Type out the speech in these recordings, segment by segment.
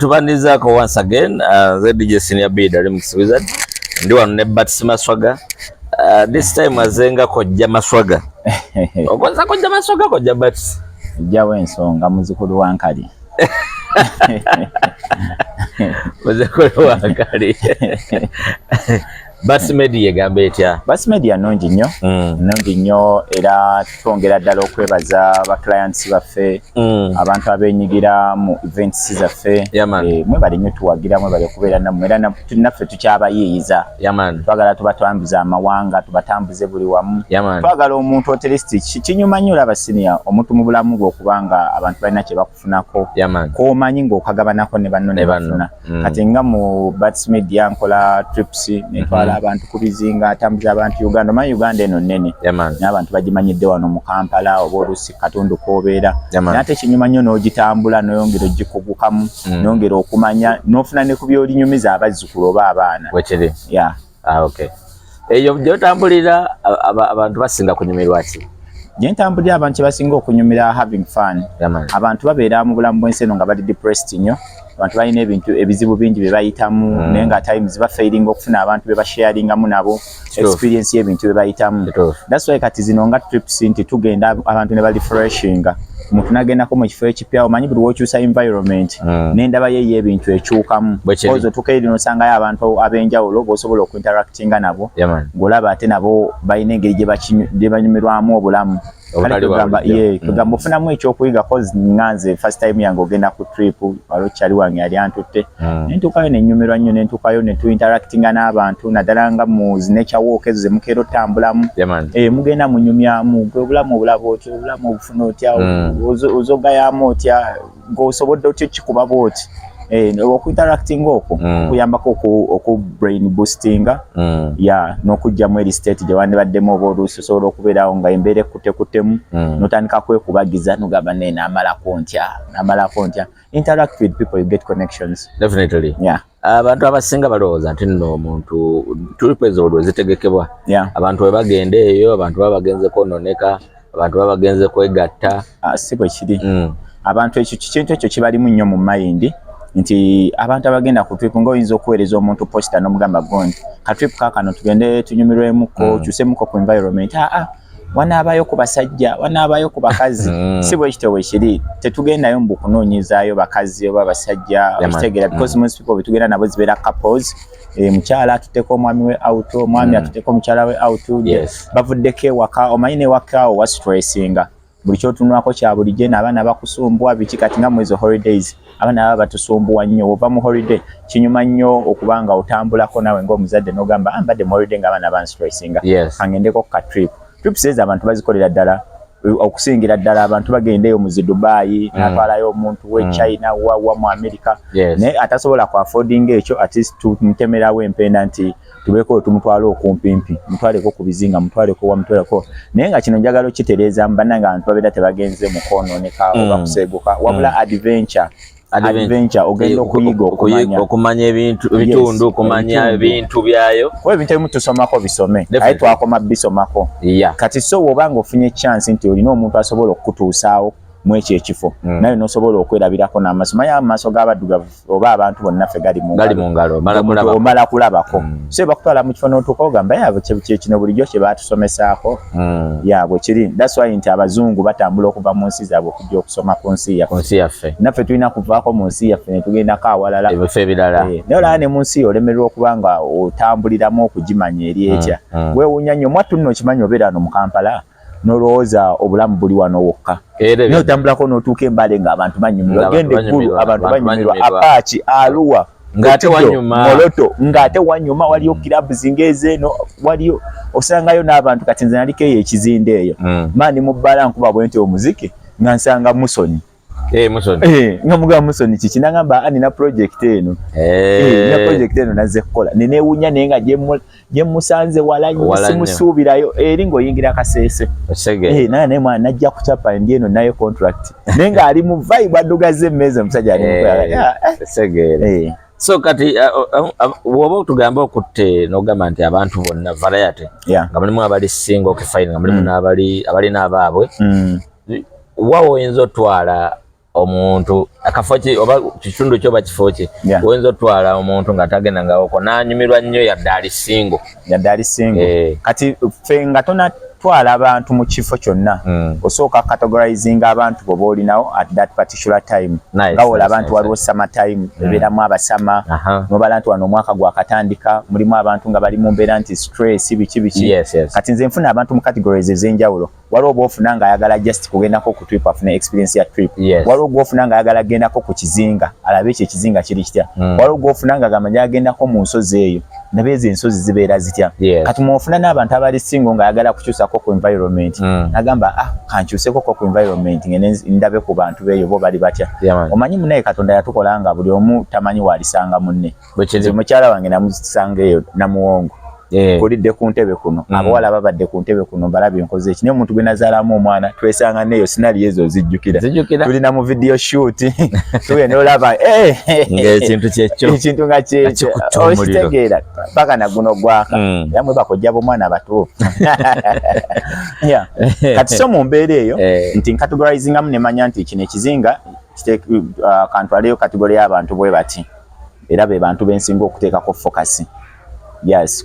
Tubanizako once again the DJ Senior Bid Remix Wizard ndi wano ne Bats Maswaga this time azenga kojja Maswaga okwanza kojja Maswaga kojja Bats jawe ensonga muzukulu wankali muzukulu wankali Bats Media gambe etya Bats Media nongi nnyo era twongera ddala okwebaza ba clients baffe abantu abenyigira mu events zaffe mwe bali nnyo tuwagira mwe bali okubeera nammwe era naffe tukyabayiiyiza twagala tubatambuza amawanga tubatambuze buli wamu twagala omuntu oteristi kinyuma nnyo olaba senior omuntu mu bulamu bwe okubanga abantu balina kye bakufunako k'omanyi ng'okagabanako ne banno ne bafuna kati nga mu Bats Media nkola trips netwala abantu kubizinga atambuza abantu Uganda manyi Uganda eno nnene n'abantu bagimanyidde wano mu Kampala oba oluusi katundu k'obeera n'ate kinyuma nnyo n'ogitambula n'oyongera ogikugukamu n'ongera okumanya n'ofuna ne ku by'olinyumiza abazzukulu oba abaana wekiri eyo gy'otambulira abantu basinga kunyumirwa ki gyentambulira abantu kye basinga okunyumira having fun abantu babeera mu bulamu bw'ensi eno nga bali depressed nnyo abantu balina ebintu ebizibu bingi bye bayitamu naye nga times bafairinga okufuna abantu be basharingamu nabo experience y'ebintu bye bayitamu that's why kati zino nga trips nti tugenda abantu ne bali freshinga omuntu nagendako mu kifo ekipya omanyi buli wokyusa environment n'endaba ye y'ebintu ekyukamu ozo tukaire nosangayo abantu ab'enjawulo b'osobola okuinteractinga nabo ng'olaba ate nabo balina engeri gye banyumirwamu obulamu kale tugamba ofunamu ekyokuyiga kozi nganze first time yange ogenda ku trip waliwo kyali wange yali antutte nentuukayo nenyumirwa nnyo nentuukayo ne tuinteractinga n'abantu naddala nga mu nature walk ezo ze mukeera otambulamu mugenda munyumyamu obulamu obulaba otya obulamu obufuna otya ozogayamu otya ng'osobodde otya kikuba bwoti okuinteracting okwo kuyambako oku brain boostinga n'okugjamu eri state gye wandibaddemu oba oluusi osobola okubeerawo nga embeera ekkutekutemu n'otandika kwekubagiza n'ogamba naye n'amalako ntya interact with people you get connections definitely abantu abasinga balowooza nti nno omuntu trip ezo olwo zitegekebwa abantu we bagenda eyo abantu baba bagenze kwononeka abantu baba bagenze kwegatta si bwe kiri abantu ekyo kintu ekyo kibalimu nnyo mu mayindi nti abantu abagenda ku trip ng'oyinza okuweereza omuntu posta n'omugamba gondi ka trip kaakano tugende tunyumirwemuko kyusemuko ku environment wanaabayo ku basajja wanaabayo ku bakazi si bwe kityo bwe kiri tetugendayo mbu kunoonyezaayo bakazi oba basajja okitegeera because most people betugenda nabo zibeera couples mukyala atutteko omwami we out omwami atutteko mukyala we out bavuddeko ewaka omanyi n'ewaka awo wa stressinga buli kyotunulako kya bulijjo n'abaana bakusumbuwa biki kati nga mwezi holidays abaana baba batusumbuwa nnyo ova mu holiday kinyuma nnyo okubanga otambulako nawe ng'omuzadde n'ogamba mbadde mu holiday ng'abaana banstressinga kangendeko ka trips ezo abantu bazikolera ddala okusingira ddala abantu bagendeyo mu zi Dubai n'atwalayo omuntu we China wa mu America naye atasobola ku affording ekyo at least tumutemerawo empenda nti tubeeko tumutwala okumpimpi mutwaleko ku bizinga mutwaleko wamutwaleko naye nga kino njagala okitereeza mbannanga abantu babeera tebagenze mu kwonooneka oba kuseeguka wabula adventure ogenda okuyiga okumanya ebitundu okumanya ebintu byayo kuba ebintu ebimu tusomako bisome aye twakoma bisomako kati so bw'obanga ofunye chance nti olina omuntu asobola okukutuusaawo mu ekyo ekifo naye n'osobola okwerabirako n'amaaso manyi amaaso g'abaddugavu oba abantu bonna ffe gali mu ngalo omala kulabako so bakutwala mu kifo n'otuuka ogamba yaabo kino bulijjo kye baatusomesaako bwe kiri that's why nti abazungu batambula okuva mu nsi zaabwe okujja okusoma ku nsi yaffe naffe tulina kuvaako mu nsi yaffe ne tugendako awalala ebifo ebirala naye olaba ne mu nsi olemererwa okuba nga otambuliramu okugimanya eri etya weewuunya nnyo mwattu nno okimanyi obeera wano mu Kampala n'olowooza obulamu buli wano wokka naye otambulako n'otuuka embale ng'abantu banyumirwa genda eggulu abantu banyumirwa Apache Arua ng'ate wanyuma Moloto ng'ate wanyuma waliyo kilabuzi ng'ezeeno waliyo osangayo n'abantu kati nze naliko eyo ekizinde eyo maani mu bbala nkuba bwe nti omuziki nga nsanga Musoni nga mugamba Musoni kiki nagamba nina project eno nazze kukola neneewuunya naye nga gye musanze wala nnyo simusuubirayo eri ng'oyingira Kasese naye mwana najja kucapa ndi eno nayo contract naye ng'ali mu vibe addugaze emmeeza omusajja ali mukola so kati woba otugamba okutte n'ogamba nti abantu bonna variety nga mulimu abali single fine nga mulimu n'abali n'abaabwe wawo oyinza otwala omuntu akafoki oba kitundu kyo ba kifoki wenzo twala omuntu nga tagenda ngako nanyumirwa nnyo yadali single kati fe nga tona twala abantu mu kifo kyonna osooka categorizing abantu bo bolinawo at that particular time ngawola abantu waliwo summer time eberamu abasama nobalantu wano omwaka gwa katandika mulimu abantu nga bali mu mbeera nti stress biki kati nze nfuna abantu mu categories ezenjawulo waliwo bwofuna nga ayagala just kugendako ku trip afune experience ya trip waliwo bwofuna nga ayagala gendako ku kizinga alabe ekyo ekizinga kiri kitya waliwo bwofuna nga gamanya agendako mu nsozi eyo nabeezi ensozi zibeera zitya kati mwofuna n'abantu abali single nga ayagala kukyusako ku environment nagamba kankyuseko ku environment ngene ndabe ku bantu beeyo bo bali batya omanyi munaye Katonda yatukola nga buli omu tamanyi walisanga munne nze mukyala wange namusanga eyo Namuwongo kulidde ku ntebe kuno abawala babadde ku ntebe kuno balabye nkoze eki naye omuntu gwe nazaalamu omwana twesanga neyo sinali ezo zijjukira tulina mu video shoot tugenda olaba ng'ekintu kyekyo ekintu nga kyekyo okitegeera paka na guno gwaka yamwe bakojja bomwana batuufu kati so mu mbeera eyo nti ncategorizingamu nemanya nti kino ekizinga kantwaleyo kategori y'abantu bwe bati era be bantu bensinga okuteekako focus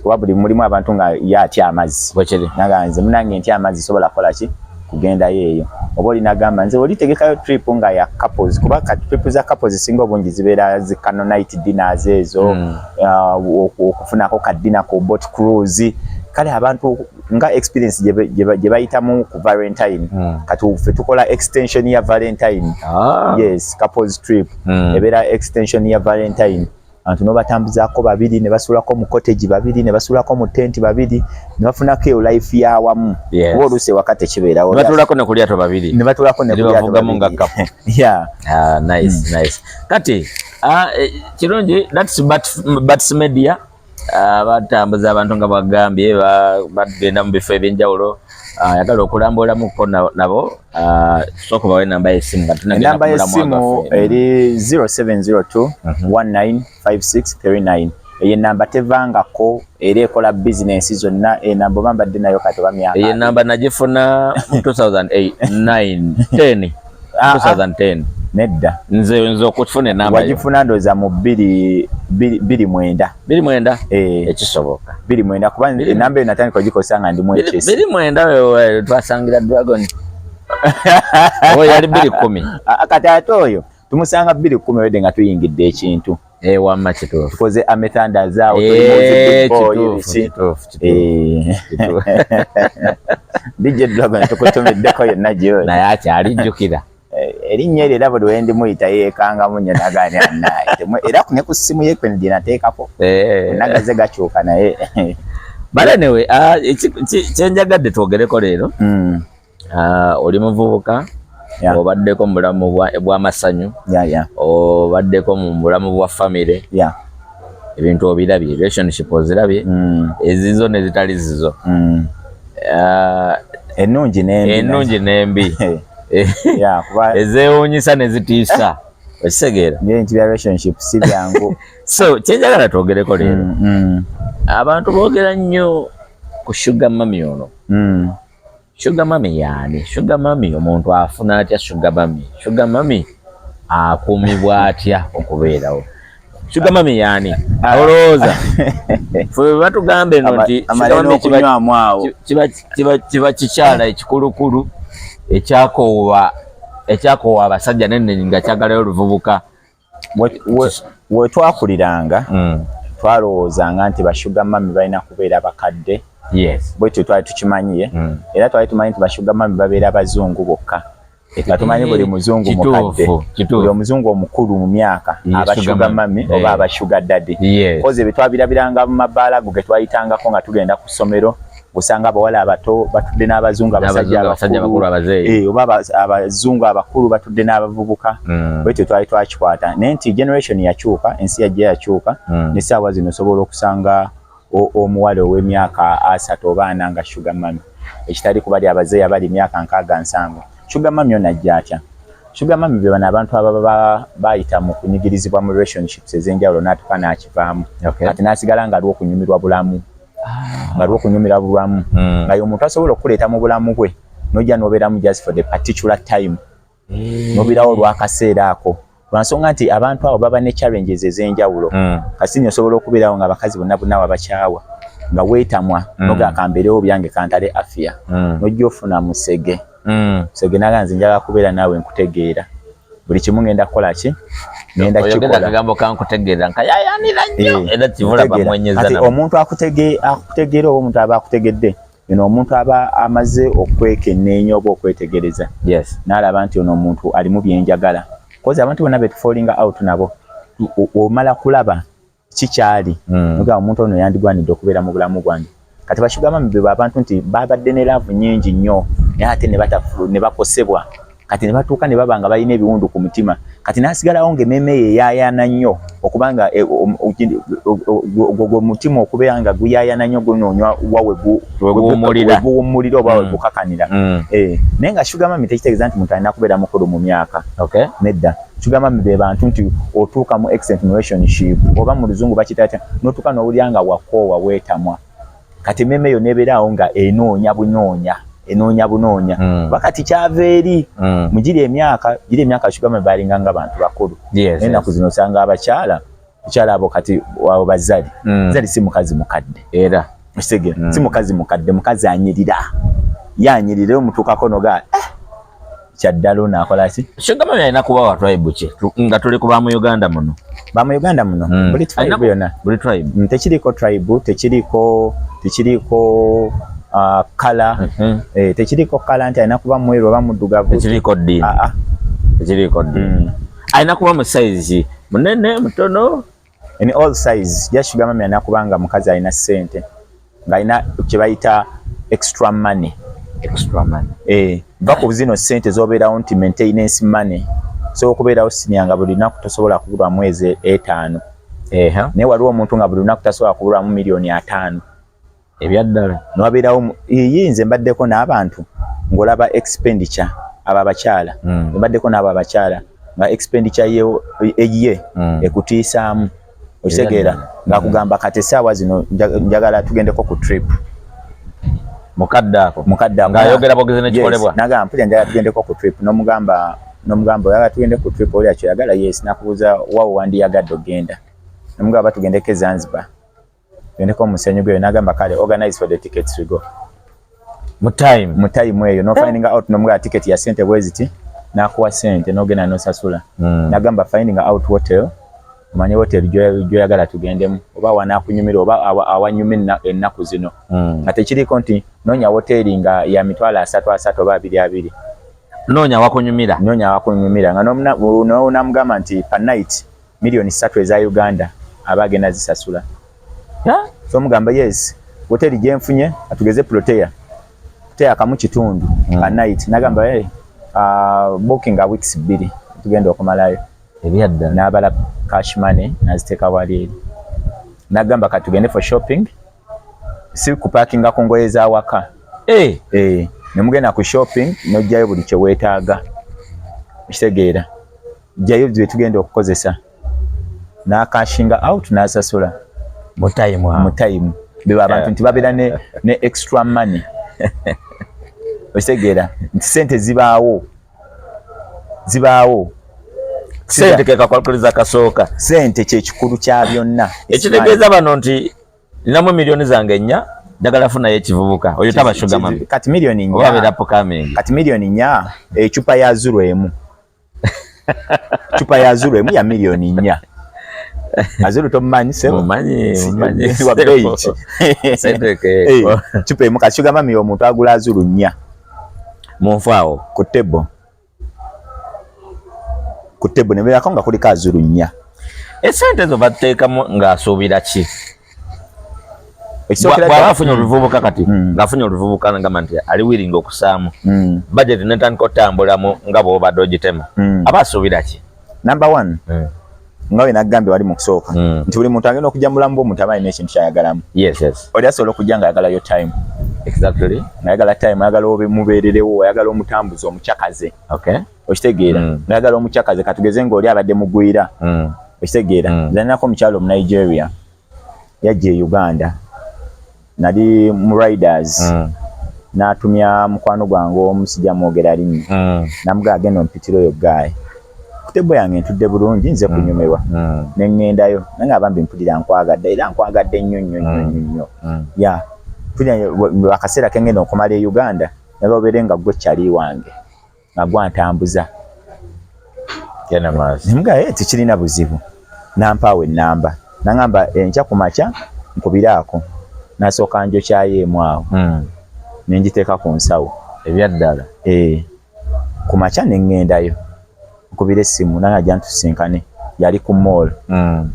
kuba buli mulimu abantu nga yatya amazzi naganze munange ntya amazzi sobola kola ki kugendayo eyo oba olinagamba nze olitegekayo trip nga ya couples kuba trip za couples singa obungi zibeera zi night dinners ezo okufunako kadina ku boat cruise kale abantu nga experience gye bayitamu ku Valentine kati ffe tukola extension ya Valentine couples trip ebeera extension ya Valentine antu no batambuzaako babiri ne basulako mu cottage babiri ne basulako mu tent babiri ne bafunako eyo life ya wamu oba oluse wakati kibeerawo ne batulako ne kulyato babiri ne batulako ne kulyato babiri nice kati kirungi that's but media batambuza abantu nga bagambye bagenda mu bifo ebyenjawulo yagala okulambulamuko nabo soko bawe namba y'essimu namba y'essimu eri 0702 195639 eyo namba tevangako era ekola bizinensi zonna enamba bambadde nayo kati bamyaka eyo namba nagifuna 2010 nedda nze okufuna enamba wagifuna ndoza mu 29 ekisoboka 29 kuba enamba eyo natandika ogikozesa nga ndimu ekyesi 29 twasangira Dragon yali 210 kati ate oyo tumusanga 210 wedde nga tuyingidde ekintu wamma kituufu tukoze ametanda zaawo DJ Dragon tukutumiddeko yonna gyoli naye akyalijjukira erinnya eryo era buli wendi muyita yeekangamu nnyo nagaani annaye era ne ku ssimu yeekwe gye nateekako nagaze gakyuka naye balanewe kyenjagadde twogereko leero oli muvubuka obaddeko mu bulamu bw'amasanyu obaddeko mu bulamu bwa famire ebintu obirabye relationship ozirabye ezizo nezitali zizo ennungi n'embi ezewuunyisa nezitiisa okitegeera nti bya relationship si byangu so kyenjagala twogereko leero abantu boogera nnyo ku sugar mami ono sugar mami yaani sugar mami omuntu afuna atya sugar mami akuumibwa atya okubeerawo sugar mami yaani olowooza ffe batugambe eno nti kiba kikyala ekikulukulu ekyakoowa abasajja nenne nga kyagalayo oluvubuka wetwakuliranga twalowoozanga nti bashuga mami balina kubeera bakadde bwetyo twali tukimanyiye era twali tumanyi nti bashuga mami babeera abazungu bokka nga tumanyi buli muzungu mukadde buli omuzungu omukulu mu myaka abashuga mami oba abashuga daddy koze betwabirabiranga mu mabaala go ge twayitangako nga tugenda ku ssomero osanga abawala abato batudde n'abazungu abasajja abakulu oba abazungu abakulu batudde n'abavubuka bwetyo twali twakikwata naye nti generation yakyuka ensi yajja yakyuka n'essaawa zino osobola okusanga omuwala ow'emyaka 3 oba 4 nga sugar mami ekitali kubali abazeeyi abali emyaka 6-7 sugar mami ono ajja atya sugar mami be bano abantu ababa bayita mu kunyigirizibwa mu relationships ez'enjawulo n'atuuka n'akivaamu ati n'asigala nga aliwo okunyumirwa bulamu nga lwokunyumira bulamu nga y'omuntu asobola okuleeta mu bulamu bwe n'ojja n'obeeramu just for the particular time nobirawo lwakaseera ako lwansonga nti abantu abo baba ne challenges ez'enjawulo kasini osobola okubeerawo nga abakazi bonna bonna wabakyawa nga weetamwa noga akambeerewo byange kantale afya nojja ofuna musege musege naga nze njagala kubeera naawe nkutegeera buli kimu ngenda kukola ki ngenda kikola kagambo kankutegeera nkayayanira nnyo era kivula bamwenyeza nabo omuntu akutegeera oba omuntu aba akutegedde omuntu aba amaze okwekenneenya oba okwetegereza n'alaba nti ono omuntu alimu byenjagala kozi abantu bonna betufalinga out nabo omala kulaba kikyali noga omuntu ono yandigwanidde okubeera mu bulamu bwange kati bashugama mbibe abantu nti babadde ne laavu nyingi nnyo naye ate ne bakosebwa kati ne batuuka ne baba nga balina ebiwundu ku mutima kati n'asigalawo ng'emmeme ye yaayana nnyo okubanga gwe mutima okubeera nga guyaayana nnyo gunoonywa weguwummulira oba wegukakanira naye nga sugar mami tekitegeeza nti muntu alina kubeera mukulu mu myaka nedda sugar mami be bantu nti otuuka mu excellent relationship oba mu luzungu bakitata n'otuuka n'owulira nga wakoowa weetamwa kati emmeme yo neebeeraawo nga enoonya bunoonya wakati kyava eri mugiri emyaka sugar mami balinga nga bantu bakulu ennaku zino osanga abakyala abo kati wabo bazali zali si mukazi mukadde era osegera si mukazi mukadde mukazi yanyirira omutuukako noga kyaddala onaakola ki sugar mami alina kuba wa tribe ki nga tuli ku bamu Uganda muno buli tribe yonna tekiriko tribe tekiriko kala tekiriko kala nti alina kuba mweru oba muddugavu tekiriko ddiini alina kuba mu size munene mutono in all size ja sugar mami alina kuba nga mukazi alina ssente ng'alina kye bayita extra money va ku zino ssente z'obeerawo nti maintenance money so okubeerawo siniya nga buli lunaku tosobola kubulwa mwezi 5 naye waliwo omuntu nga buli lunaku tasobola kubulwamu miliyoni 5 ebyaddala nowabeerawo yinze mbaddeko n'abantu ng'olaba expenditure abo abakyala mbaddeko n'abo abakyala nga expenditure ye ekutiisaamu okitegeera ng'akugamba kati essaawa zino njagala tugendeko ku trip mukadde ako ng'ayogera bogezi nekikolebwa nagamba mpulira njagala tugendeko ku trip n'omugamba oyagala tugende ku trip olya kyoyagala yes nakubuuza waawo wandiyagadde ogenda nomugamba tugendeko e Zanzibar tugendeko omusenyu gweyo nagamba kale organize for the tickets we go mu time eyo no finding out nomugamba ticket ya sente bweziti nakuwa sente nogenda nosasula nagamba finding out hotel manyi hotel gyoyagala tugendemu oba wanakunyumira oba awanyuma ennaku zino nga tekiriko nti noonya hoteli nga ya mitwalo 3 oba 2 noonya wakunyumira nga n'onamugamba nti per night miliyoni 3 eza Uganda aba agenda zisasula so mugamba yes hoteli gyenfunye atugeze Protea kamu kitundu per night nagamba booking a weeks 2 tugenda okumalayo ebyadda n'abala cash money naziteeka wali nagamba katugende for shopping si kupakinga ku ngoye za waka nemugenda ku shopping nojjayo buli kye weetaaga kitegeera jjayo bye tugenda okukozesa n'akashinga out n'asasula mu time beba abantu nti babeera ne extra money kitegeera nti sente zibaawo sente kekakwalikuliza kasooka sente kyekikulu kya byonna ekitegeeza bano nti ninamu miliyoni zange 4 njagala funayo ekivubuka oyo taba sugar mami kati miliyoni 4 oba upcoming kati miliyoni 4 echupa ya zuru emu chupa ya zuru emu ya miliyoni 4 azuru tomanyi sebo mumanyi wa beach chupa emu kati sugar mami omuntu agula azuru 4 munfaawo ku table nebeerako nga kuliko azuru 4 esente zo bateekamu ng'asuubira ki bw'aba afunye oluvubuka kati ng'afunye oluvubuka ngamba nti ali wiringa okusaamu budget netandika otambulamu nga bw'obadde ogitema aba asuubira ki number 1 nga we nagambye wali mu kusooka nti buli muntu agenda okujja mulamu bw'omuntu aba alina ekintu kyayagalamu oli asobola okujja ng'ayagala yo time ayagala time ayagala mubeererewo ayagala omutambuzi omukyakaze okitegeera nayagala omukyakaze katugeze ng'oli abadde mugwira okitegeera nzalinako omukyalo mu Nigeria yajja e Uganda nali mu riders n'atumya mukwano gwange omusijja mwogera linnya namugaa agenda ompitira oyo gayi kutebo yange ntudde bulungi nze kunyumirwa ne ŋŋendayo nange abambi mpulira nkwagadde era nkwagadde nnyo ya akaseera kengenda okumala e Uganda naye obeere nga gwe kyali wange nga gwantambuza nemugaa tekirina buzibu nampaawo ennamba naŋŋamba enkya ku makya nkubiraako nasooka njokyayo awo nenjiteeka ku nsawo ebyaddala ku makya ne ŋŋendayo nkubira essimu nange ajja ntusinkane yali ku mall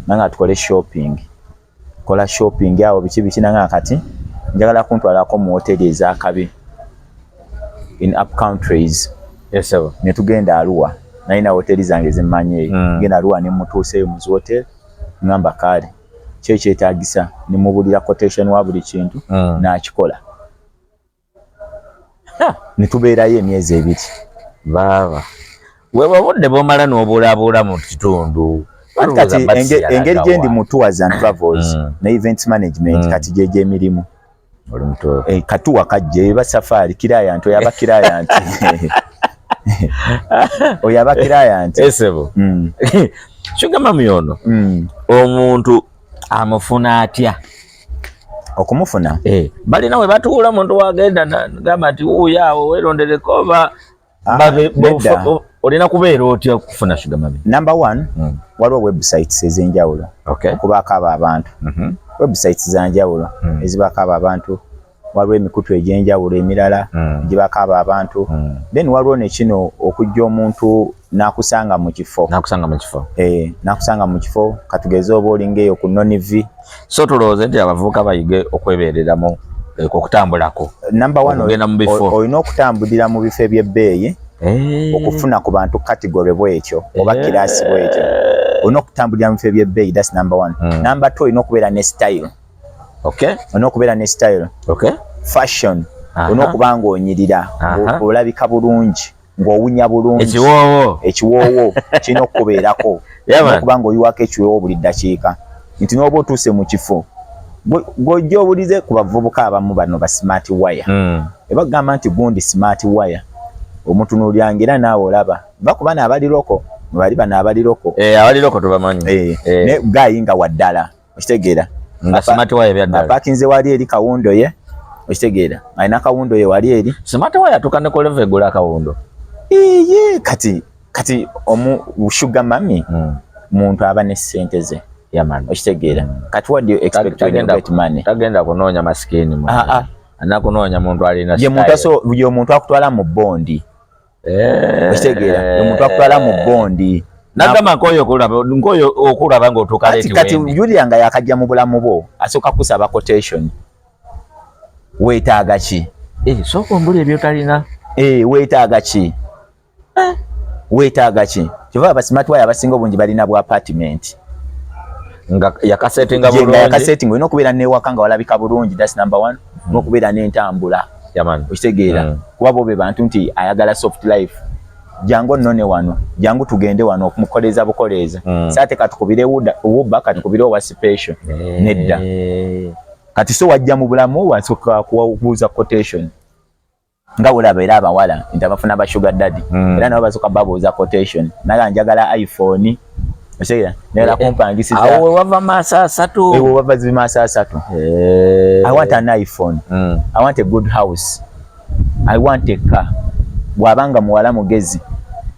nange atukole shopping kola shopping awo biki nange kati njagala kuntwalako mu hoteli ezakabi in up countries ne tugenda Arua nalina hoteli zange zimmanyi genda Arua ne mutuuseyo mu hotel ngamba kale kyo kyetaagisa ne mubulira quotation wa buli kintu n'akikola ne tubeerayo emyezi 2 baba wewe budde bomala n'obulaabula mu kitundu kati engeri gye ndi mu tours and travels ne events management kati gye emirimu katuwa kajje ba safari client oyaba client oyaba client esebo shugama myono omuntu amufuna atya okumufuna bali nawe batuula muntu wagenda ngamba ati uyawo werondereko oba olina kubeera otya kufuna shugama number 1 waliwo websites ez'enjawulo okubaako abo abantu websites zanjawulo ezibaako abo abantu waliwo emikutu egy'enjawulo emirala gibaako abo abantu then waliwo nekino okujja omuntu n'akusanga mu kifo n'akusanga mu kifo katugeze oba olinga eyo ku nonivi so tulowooza nti abavubuka bayige okwebeereramu okutambulako number 1 olina okutambulira mu bifo ebyebbeeyi okufuna ku bantu kategore bwekyo oba kirasi bwekyo olina okutambulira mu bifo ebyebbeeyi that's number 1 number 2 olina okubeera ne style olina okubeera ne style fashion olina okuba nga onyirira olabika bulungi ng'owunya bulungi ekiwoowo kirina okukubeerako olina okuba nga oyiwako ekiwoowo buli ddakiika nti n'oba otuuse mu kifo gw'ojja obulize ku bavubuka abamu bano ba smart wire ebagamba nti gundi smart wire omutunuulyanga era naawe olaba bakuba n'abaliroko bali bano abaliroko abaliroko tubamanyi ne gayinga waddala okitegeera nga smart wire byaddala apakinze wali eri kawundo ye okitegeera alina kawundo ye wali eri smart wire atukane ku level egula akawundo kati sugar mami muntu aba ne ssente ze okitegeera kati what do you expect when you get money tagenda kunoonya masikini anakunoonya muntu alina ye muntu akutwala mu bondi okitegeera ye muntu akutwala mu bondi nagamba nkoyo okulaba ng'otuuka leeti kati Julia nga yakajja mu bulamu bwo asooka kusaba quotation weetaaga ki sooka ombula ebyotalina weetaaga ki kiva abasmart wire abasinga obungi balina bwa apartment nga yakasetinga bulungi olina okubeera n'ewaka nga walabika bulungi that's number 1 n'okubeera n'entambula okitegeera kuba bo be bantu nti ayagala soft life jangu nnone wano jangu tugende wano okumukoleza bukoleza saate katukubire wuba katukubire owa special nedda kati so wajja mu bulamu wasooka kubuuza quotation nga olaba era abawala nti abafuna ba sugar daddy era nabo basooka babuuza quotation naga njagala iPhone okitegeera nera kumpangisiza awo wava maaso 3 wava maaso 3 I want an iPhone I want a good house I want a car bwabanga muwala mugezi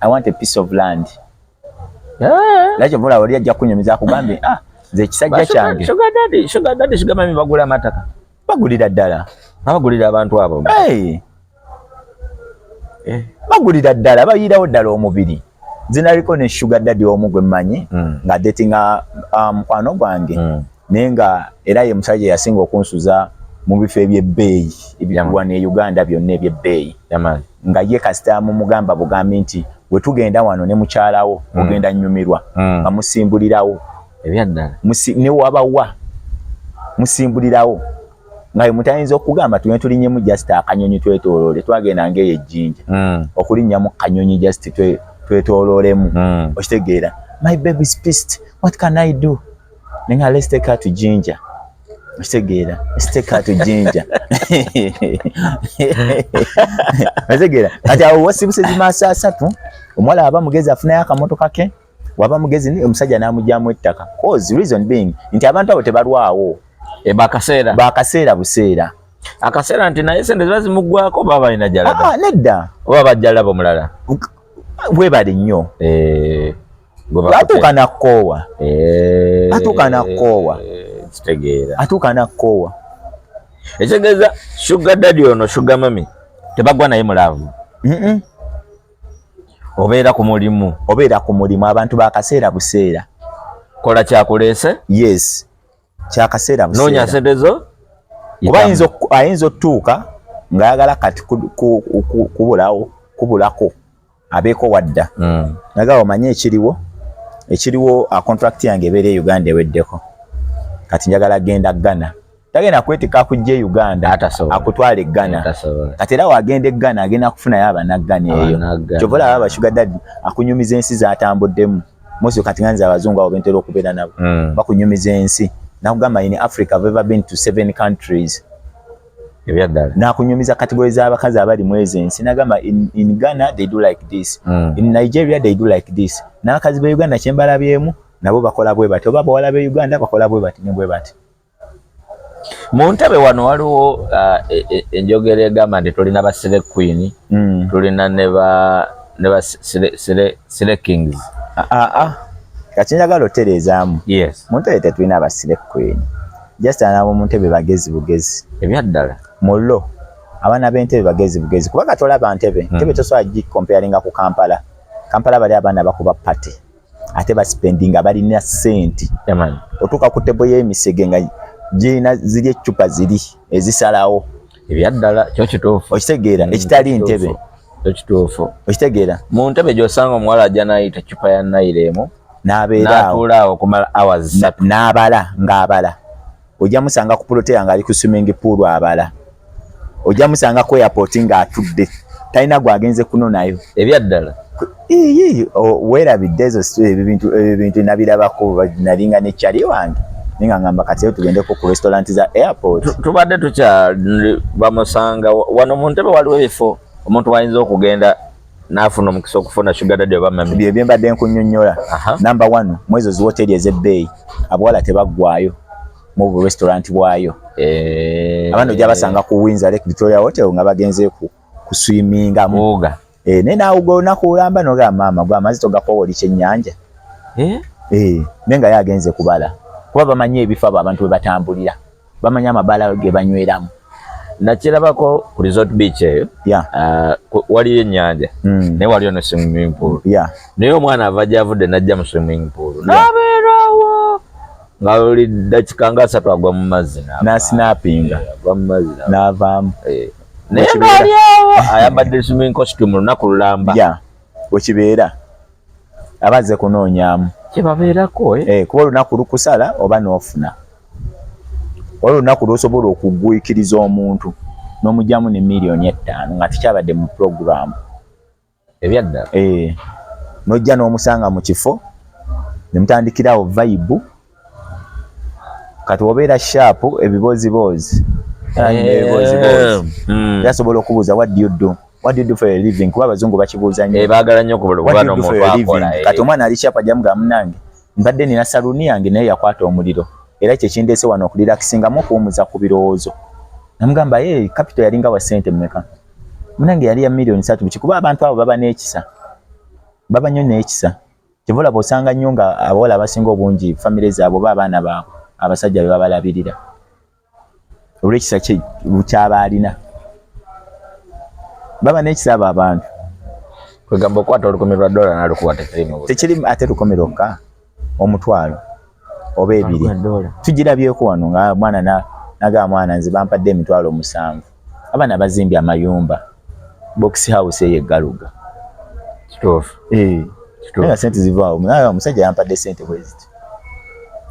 I want a piece of land lakyo mula wali ajja kunyumiza akugambye nze ekisajja kyange sugar daddy shigamami bagula amataka bagulira ddala abagulira abantu abo bagulira ddala bayirawo ddala omubiri zinaliko ne sugar daddy omu gwe mmanyi nga datinga mukwano gwange naye nga era ye musajja yasinga okunsuza mu bifo ebyebbeeyi ebikuwa ne Uganda byonna ebyebbeeyi nga ye kasita mugamba bugambi nti we tugenda wano ne mukyalawo ogenda nnyumirwa nga musimbulirawo ebyaddala ne wabawa musimbulirawo nga mutayinza okugamba tulinyemu just akanyonyi twetooloole twagenda ng'eyo ejjinja okulinnyamu kanyonyi just twetooloolemu okitegeera my baby's pissed what can I do nenga let's take her to Jinja Kitegeera steka to jinja kitegeera kati awo wasibusezi masa asatu omwala aba mugezi afuna yakamotoka ke waba mugezi ni omusajja namujjamu ettaka cause reason being nti abantu abo tebalwawo bakaseera buseera akaseera nti naye sente ziba zimugwako baba ina jalaba nedda oba bajjalaba omulala bwe bali nnyo atuuka nakkoowa atuuka nakkoowa ekitegeeza sugar daddy ono sugar mami tebagwa naye mulaavu obeera ku mulimu abantu bakaseera buseera kola kyakuleese yes kyakaseera buseera noonya sente zo oba ayinza otuuka ng'ayagala kati kubulako abeeko wadda naga omanye ekiriwo contract yange ebeera e Uganda eweddeko kati njagala genda Ghana tagenda kwetika akujja e Uganda akutwala e Ghana kati era wagenda e Ghana agenda kufunayo abanaggana eyo kyovola aba sugar daddy akunyumiza ensi zatambuddemu mosi kati nganza abazungu abo bentera okubeera nabo bakunyumiza ensi nakugamba in Africa I've ever been to 7 countries ebyaddala nakunyumiza category z'abakazi abali mu ezo ensi nagamba in Ghana they do like this in Nigeria they do like this n'abakazi be Uganda kyembalabyemu nabo bakola bwe bati oba bawala be Uganda bakola bwe bati ne bwe bati mu ntebe wano waliwo enjogera egamba nti tulina ba select queen tulina ne ba select kings kati njagala otereezaamu yes mu ntebe tetulina ba select queen just anabo mu ntebe bagezi bugezi ebyaddala mullo abaana b'entebe bagezi bugezi kuba katolaba ntebe tosobola gikomparinga ku Kampala bali abaana bakuba pate ate baspendinga balina senti otuuka ku tebo y'emisege nga girina ziri eccupa ziri ezisalawo ebyaddala kyo kituufu okitegeera ekitali ntebe ekituufu okitegeera mu ntebe gy'osanga omuwala ajja n'ayita eccupa ya nayireemu n'atuulaawo okumala hours 3 ng'abala ojja musanga ku protea ng'ali ku swimming pool abala ojja musanga ku airport ng'atudde talina gwagenze kunonayo ebyaddala weerabidde ezo ebintu nabirabako nalinga nekyali wange ninga ngamba kati tugendeko ku restaurant za airport tubadde bamusanga wano mu ntebe waliwo ebifo omuntu wayinza okugenda n'afuna omukisa okufuna sugar daddy oba mami bye mbadde nkunnyonnyola number 1 mwezo ziwoteri ez'ebbeeyi abawala tebaggwayo mu restaurant bwayo abantu ojja basanga ku Windsor Lake Victoria Hotel nga bagenze ku swiminga muga ne naawuga olunaku olamba noga maama gwe amazzi togakowooli kyennyanja nenga ye agenze kubala kuba bamanyi ebifo abo abantu bwe batambulira bamanyi amabaala ge banyweramu nakirabako ku resort beach eyo waliyo ennyanja naye waliyo ne swimming pool naye omwana ava gyavudde najja mu swimming pool nabeerawo nga buli dakiika nga 3 agwa mu mazzi nasinapinga n'avaamu naye ng'alyawo ayambadde swimming costume lunaku lulamba wekibeera abazze kunoonyaamu kyebabeerako kuba olunaku lukusala oba n'ofuna olwo olunaku lwosobola okugwikiriza omuntu n'omugyamu ne $5,000,000 nga tekyabadde mu program ebyaddala n'ojja n'omusanga mu kifo ne mutandikirawo vibe kati obeera sharp ebiboziboozi yasobola okubuuza what do you do for a living kuba abazungu bakibuuza nnyo baagala nnyo kuba n'omuntu akola kati omwana ali sharp ajja mugamba munange mbadde nina saluni yange naye yakwata omuliro era ekyo kindeese wano okulirakisingamu okuwumuza ku birowoozo namugamba capital yalinga wa ssente mmeka munange yali ya $3,000,000 kuba abantu abo baba n'ekisa baba nnyo n'ekisa kivula bw'osanga nnyo nga abawala abasinga obungi famire zaabwe oba abaana baabwe abasajja be babalabirira olw'ekisa kyaba alina baba n'ekisa abo abantu kwegamba okwata $1,000 n'alukuba tekiri ate $1,000 omutwalo oba 2 tugirabyeko wano nga mwana naga mwana nze bampadde $7,000 abaana bazimbye amayumba box house eyegaluga kituufu nenga sente zivaawo naye omusajja yampadde sente bweziti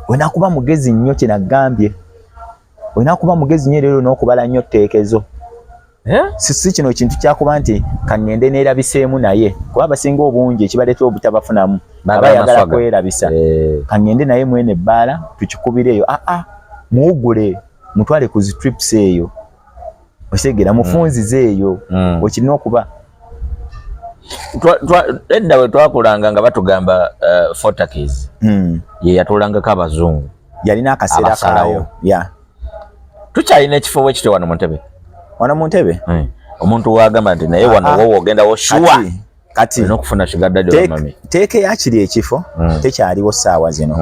wena kuba mugezi nnyo kinagambye wena kuba mugezi nnyo leero n'okubala nnyo tteekezo si kino kintu kyakuba nti kangende neerabiseemu naye kuba abasinga obungi ekibaleetera obutabafunamu abayagala kwerabisa kangende naye mwene ebbaala tukikubireeyo muwugule mutwale ku zi trips eyo osegera mufunzize eyo okirina okuba edda we twakulanga nga batugamba Fortakis ye yatulangako abazungu yalina akaseera kaayo tukyalina ekifo bwe kityo wano mu Ntebe omuntu wagamba nti naye wano wowe ogenda wo shuwa kati n'okufuna sugadadi mami teeke yakiri ekifo tekyaliwo ssaawa zino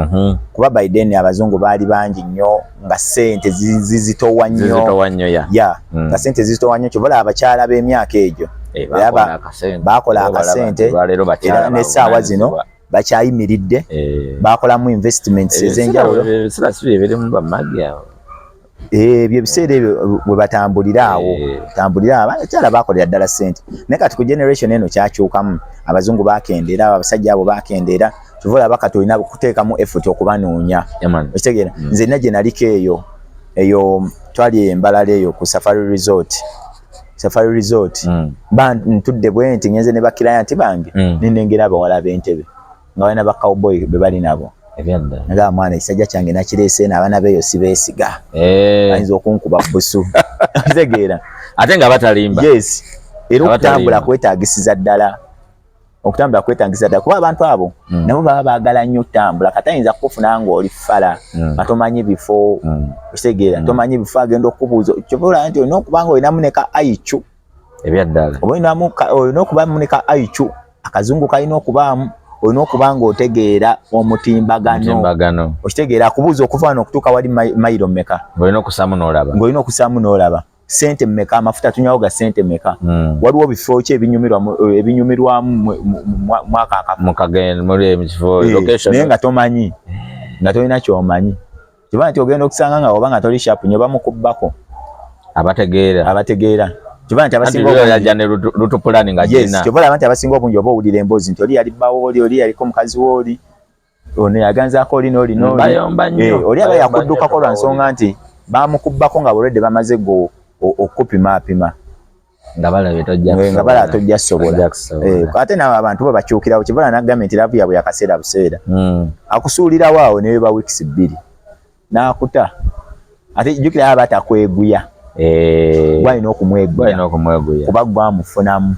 kuba Biden abazungu baali bangi nnyo nga ssente zizitowa nnyo nga ssente zizitowa nnyo kyobola abakyala b'emyaka egyo baakola akasente era n'essaawa zino bakyayimiridde baakolamu investments ez'enjawulo ebyo ebiseera ebyo bwe batambulira awo abakyala baakolera ddala ssente naye kati ku generation eno kyakyukamu abazungu bakendeera abasajja abo bakendeera kivola abakati olina kuteekamu effort okubanoonya okitegeera nze nna gye naliko eyo twali embalala eyo ku Safari Resort ntudde bwe nti ngenze ne bakirayanti bange nenengera abawala b'Entebe nga balina ba cowboy be bali nabo nga mwana ekisajja kyange nakireese n'abaana beeyo sibeesiga bayinza okunkuba busu kitegeera ate nga batalimba era okutambula kwetaagisiza ddala kuba abantu abo nabo baba baagala nnyo okutambula kati ayinza kukufuna ng'oli fala nga tomanyi bifo okitegeera tomanyi bifo agenda okubuuza kyobola nti olina okuba nga olinamu ne ka aicu ebyaddala olina okubamu ne ka aicu akazungu kalina okubaamu olina okuba nga otegeera omutimbagano okitegeera akubuuza okuva wano okutuuka wali mayiro mmeka ng'olina okusaamu n'olaba sente mmeka amafuta tunywawo ga sente mmeka waliwo bifo ki ebinyumirwamu naye nga tomanyi nga tolina kyomanyi kiba nti ogenda okusanga nga oba nga toli shapu nyo bamukubbako abategeera kiba nti abasinga obungi oba owulira emboozi nti oli yali bbawo oli yaliko mukazi wooli ono yaganzaako oli n'oli oli aba yakuddukako lwa nsonga nti bamukubbako nga bulwedde bamaze okupimapima nga balaba tojja sobola ate nawe abantu bo bakyukirawo kibola nagambye nti laavu yabwe yakaseera buseera akusuulirawo awo newe ba wiikisi 2 n'akuta ate jjukira aba atakweguya gwalina okumweguya kuba gwamufunamu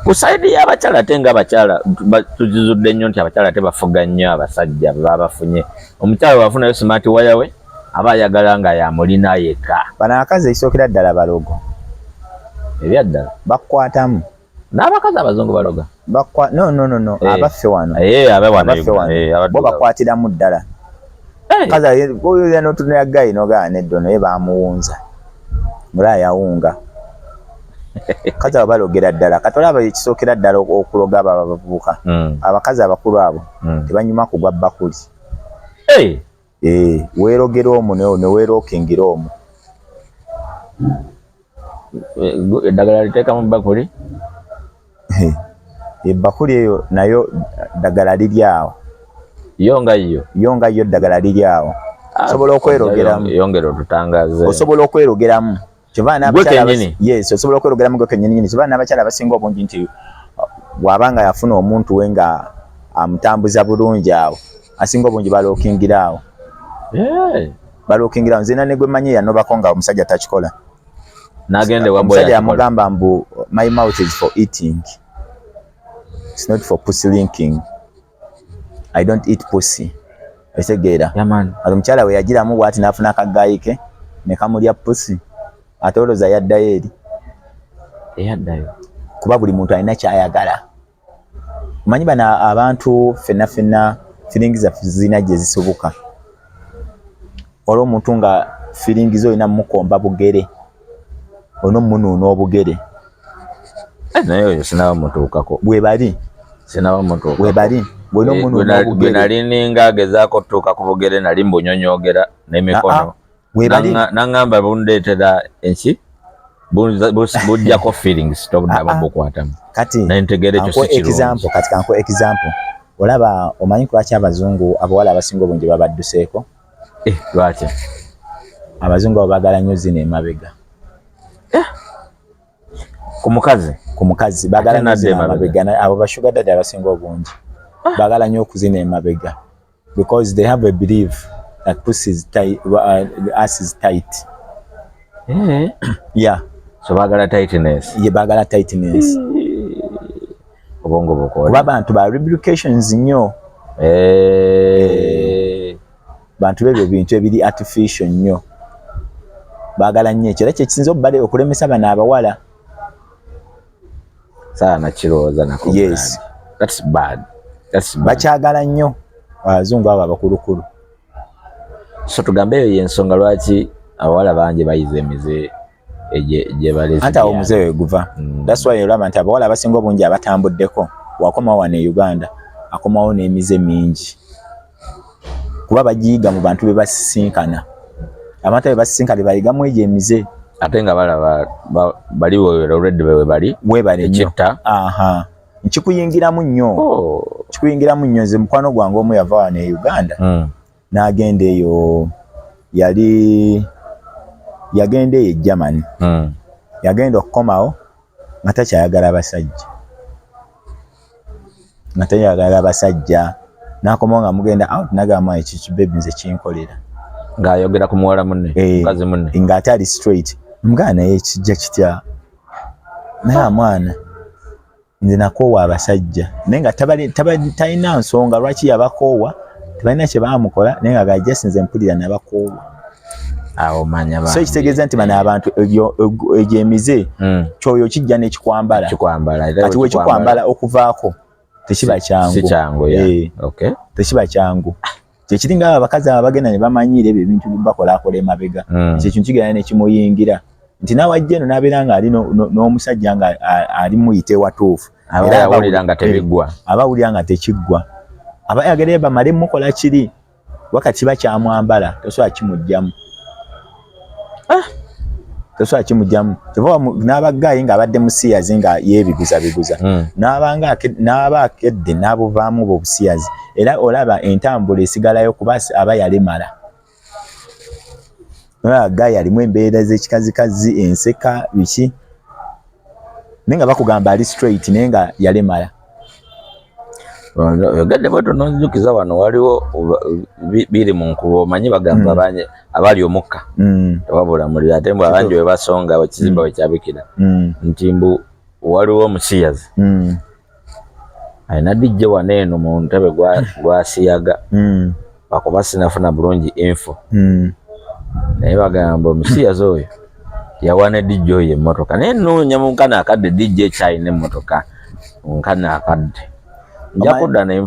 ku saidi y'abakyala ate ng'abakyala tuzizudde nnyo nti abakyala tebafuga nnyo abasajja babafunye omukyala wafunayo smart wire we aba ayagala nga yamulina yekka bano abakazi ekisookera ddala balogo ebyaddala bakukwatamu n'abakazi abazungu baloga no abaffe wano bo bakwatiramu ddala kazi oyo n'otunira gayi nogaa neddo naye bamuwunza mulaya yawunga kazi abo balogera ddala katola abo ekisookera ddala okuloga abo abavubuka abakazi abakulu abo tebanyuma kugwa bakuli weerogera omu ne weerookingira omu eddagala liteeka mu bakuli ebbakuli eyo nayo ddagala liri awo yo nga yo ddagala liri awo osobola okwerogeramu osobola okwerogeramu osobola okwerogeramu gwe kennyini kiba n'abakyala abasinga obungi nti bw'abanga yafuna omuntu we nga amutambuza bulungi awo asinga obungi balookingira awo balookingira awo nzina ne gwe manyi yanobako nga omusajja takikola omusajja yamugamba mbu my mouth is for eating, it's not for pussy linking. I don't eat pussy. Etegeera omukyala we yagiramu bw'ati n'afuna akagayi ke ne kamulya pussy ate olowooza yaddayo eri kuba buli muntu alina kyayagala. Manyi bano abantu ffenna firingi zaffe zirina gye zisibuka. Olw'omuntu nga firingi zo olina mukomba bugere ono munuuna obugere naye oyo sinaba mutuukako bwe bali gwe nali ninga agezaako tuuka ku bugere nali mbunyonyogera n'emikono naŋŋamba bundeetera enki bujjako feelings tobudaba bukwatamu kati nentegere ekyo si kirungi. Kati kanko example olaba omanyi lwaki abazungu abawala abasinga obungi babadduseeko lwaki abazungu abo baagala nnyo zina emabega ku mukazi baagala nnyo zina emabega abo bashuga dada abasinga obungi baagala nnyo okuzina emabega because they have a belief like pussy is tight, ass is tight. Yeah. So bagala tightness. Ye bagala tightness. Obongo boko. Kuba bantu ba lubrications nnyo. Bantu bebyo bintu ebiri artificial nnyo. Bagala nnyo ekyo kye kisinza obale okulemesa bana abawala. Sana kiroza nako. Yes. That's bad. Bakyagala nnyo abazungu abo abakulukulu. So tugambe eyo yensonga lwaki abawala bangi bayize emize gye balezi. Ate awo muze weguva. That's why olaba nti abawala abasinga obungi abatambuddeko wakomawo wano e Uganda akomawo n'emize mingi. Kuba bagiyiga mu bantu be basisinkana. Abantu be basisinkana bayigamu egyo emize. Ate nga balaba bali already we bali ekitta. Aha. Nkikuyingiramu nnyo. Kikuyingiramu nnyo nze mukwano gwange omu yava wano e Uganda. N'agenda eyo yagenda eyo Germany. Yagenda okukomawo nga takyayagala abasajja. N'akomawo nga mugenda out n'agamba ekiki baby nze kinkolera. Ng'ayogera ku muwala munne, mukazi munne. Ng'ate ali straight. Mugana naye kijja kitya. Naye mwana nze nakoowa abasajja. Naye nga talina nsonga lwaki yabakoowa. Tebalina kye baamukola naye nga gajja nze mpulira nabakoowa. Awo manya ba. So ekitegeeza nti bano abantu egyo emize kyoyo kijja n'ekikwambala. Kati we kikwambala okuvaako tekiba kyangu. Si kyangu ya. Okay. Tekiba kyangu. Kyekiringa abakazi abagenda ne bamanyiira ebyo ebintu bakolaakola emabega. Ekyo kigenda ne kimuyingira. Nti n'awajja eno n'abeera nga ali n'omusajja nga ali muyite watuufu. Era awulira nga tebiggwa. Abawulira nga tekiggwa. Abayagala bamale mukola kiri wakati bakyamwambala tosobola kimujjamu. Tosobola kimujjamu. Teva n'abaggayi nga abadde musiyazi nga yeebiguza. N'aba akedde n'abuvaamu obusiyazi. Era olaba entambula esigalayo kuba aba yalemala. Abaggayi alimu embeera z'ekikazikazi enseka biki. Naye nga bakugamba ali straight naye nga yalemala. Yogadde bwetyo n'onjukiza wano waliwo biri mu nkuba omanyi bagamba abali omukka tewabula muliro ate mbu abangi we basonga ekizimba we kyabikira nti mbu waliwo omusiyazi alina dijje wano eno mu ntebe gwasiyaga bakuba sinafuna bulungi info naye bagamba omusiyazi oyo yawana dijje oyo emmotoka naye noonya mu nkana akadde dijje ekyalina emmotoka mu nkana akadde.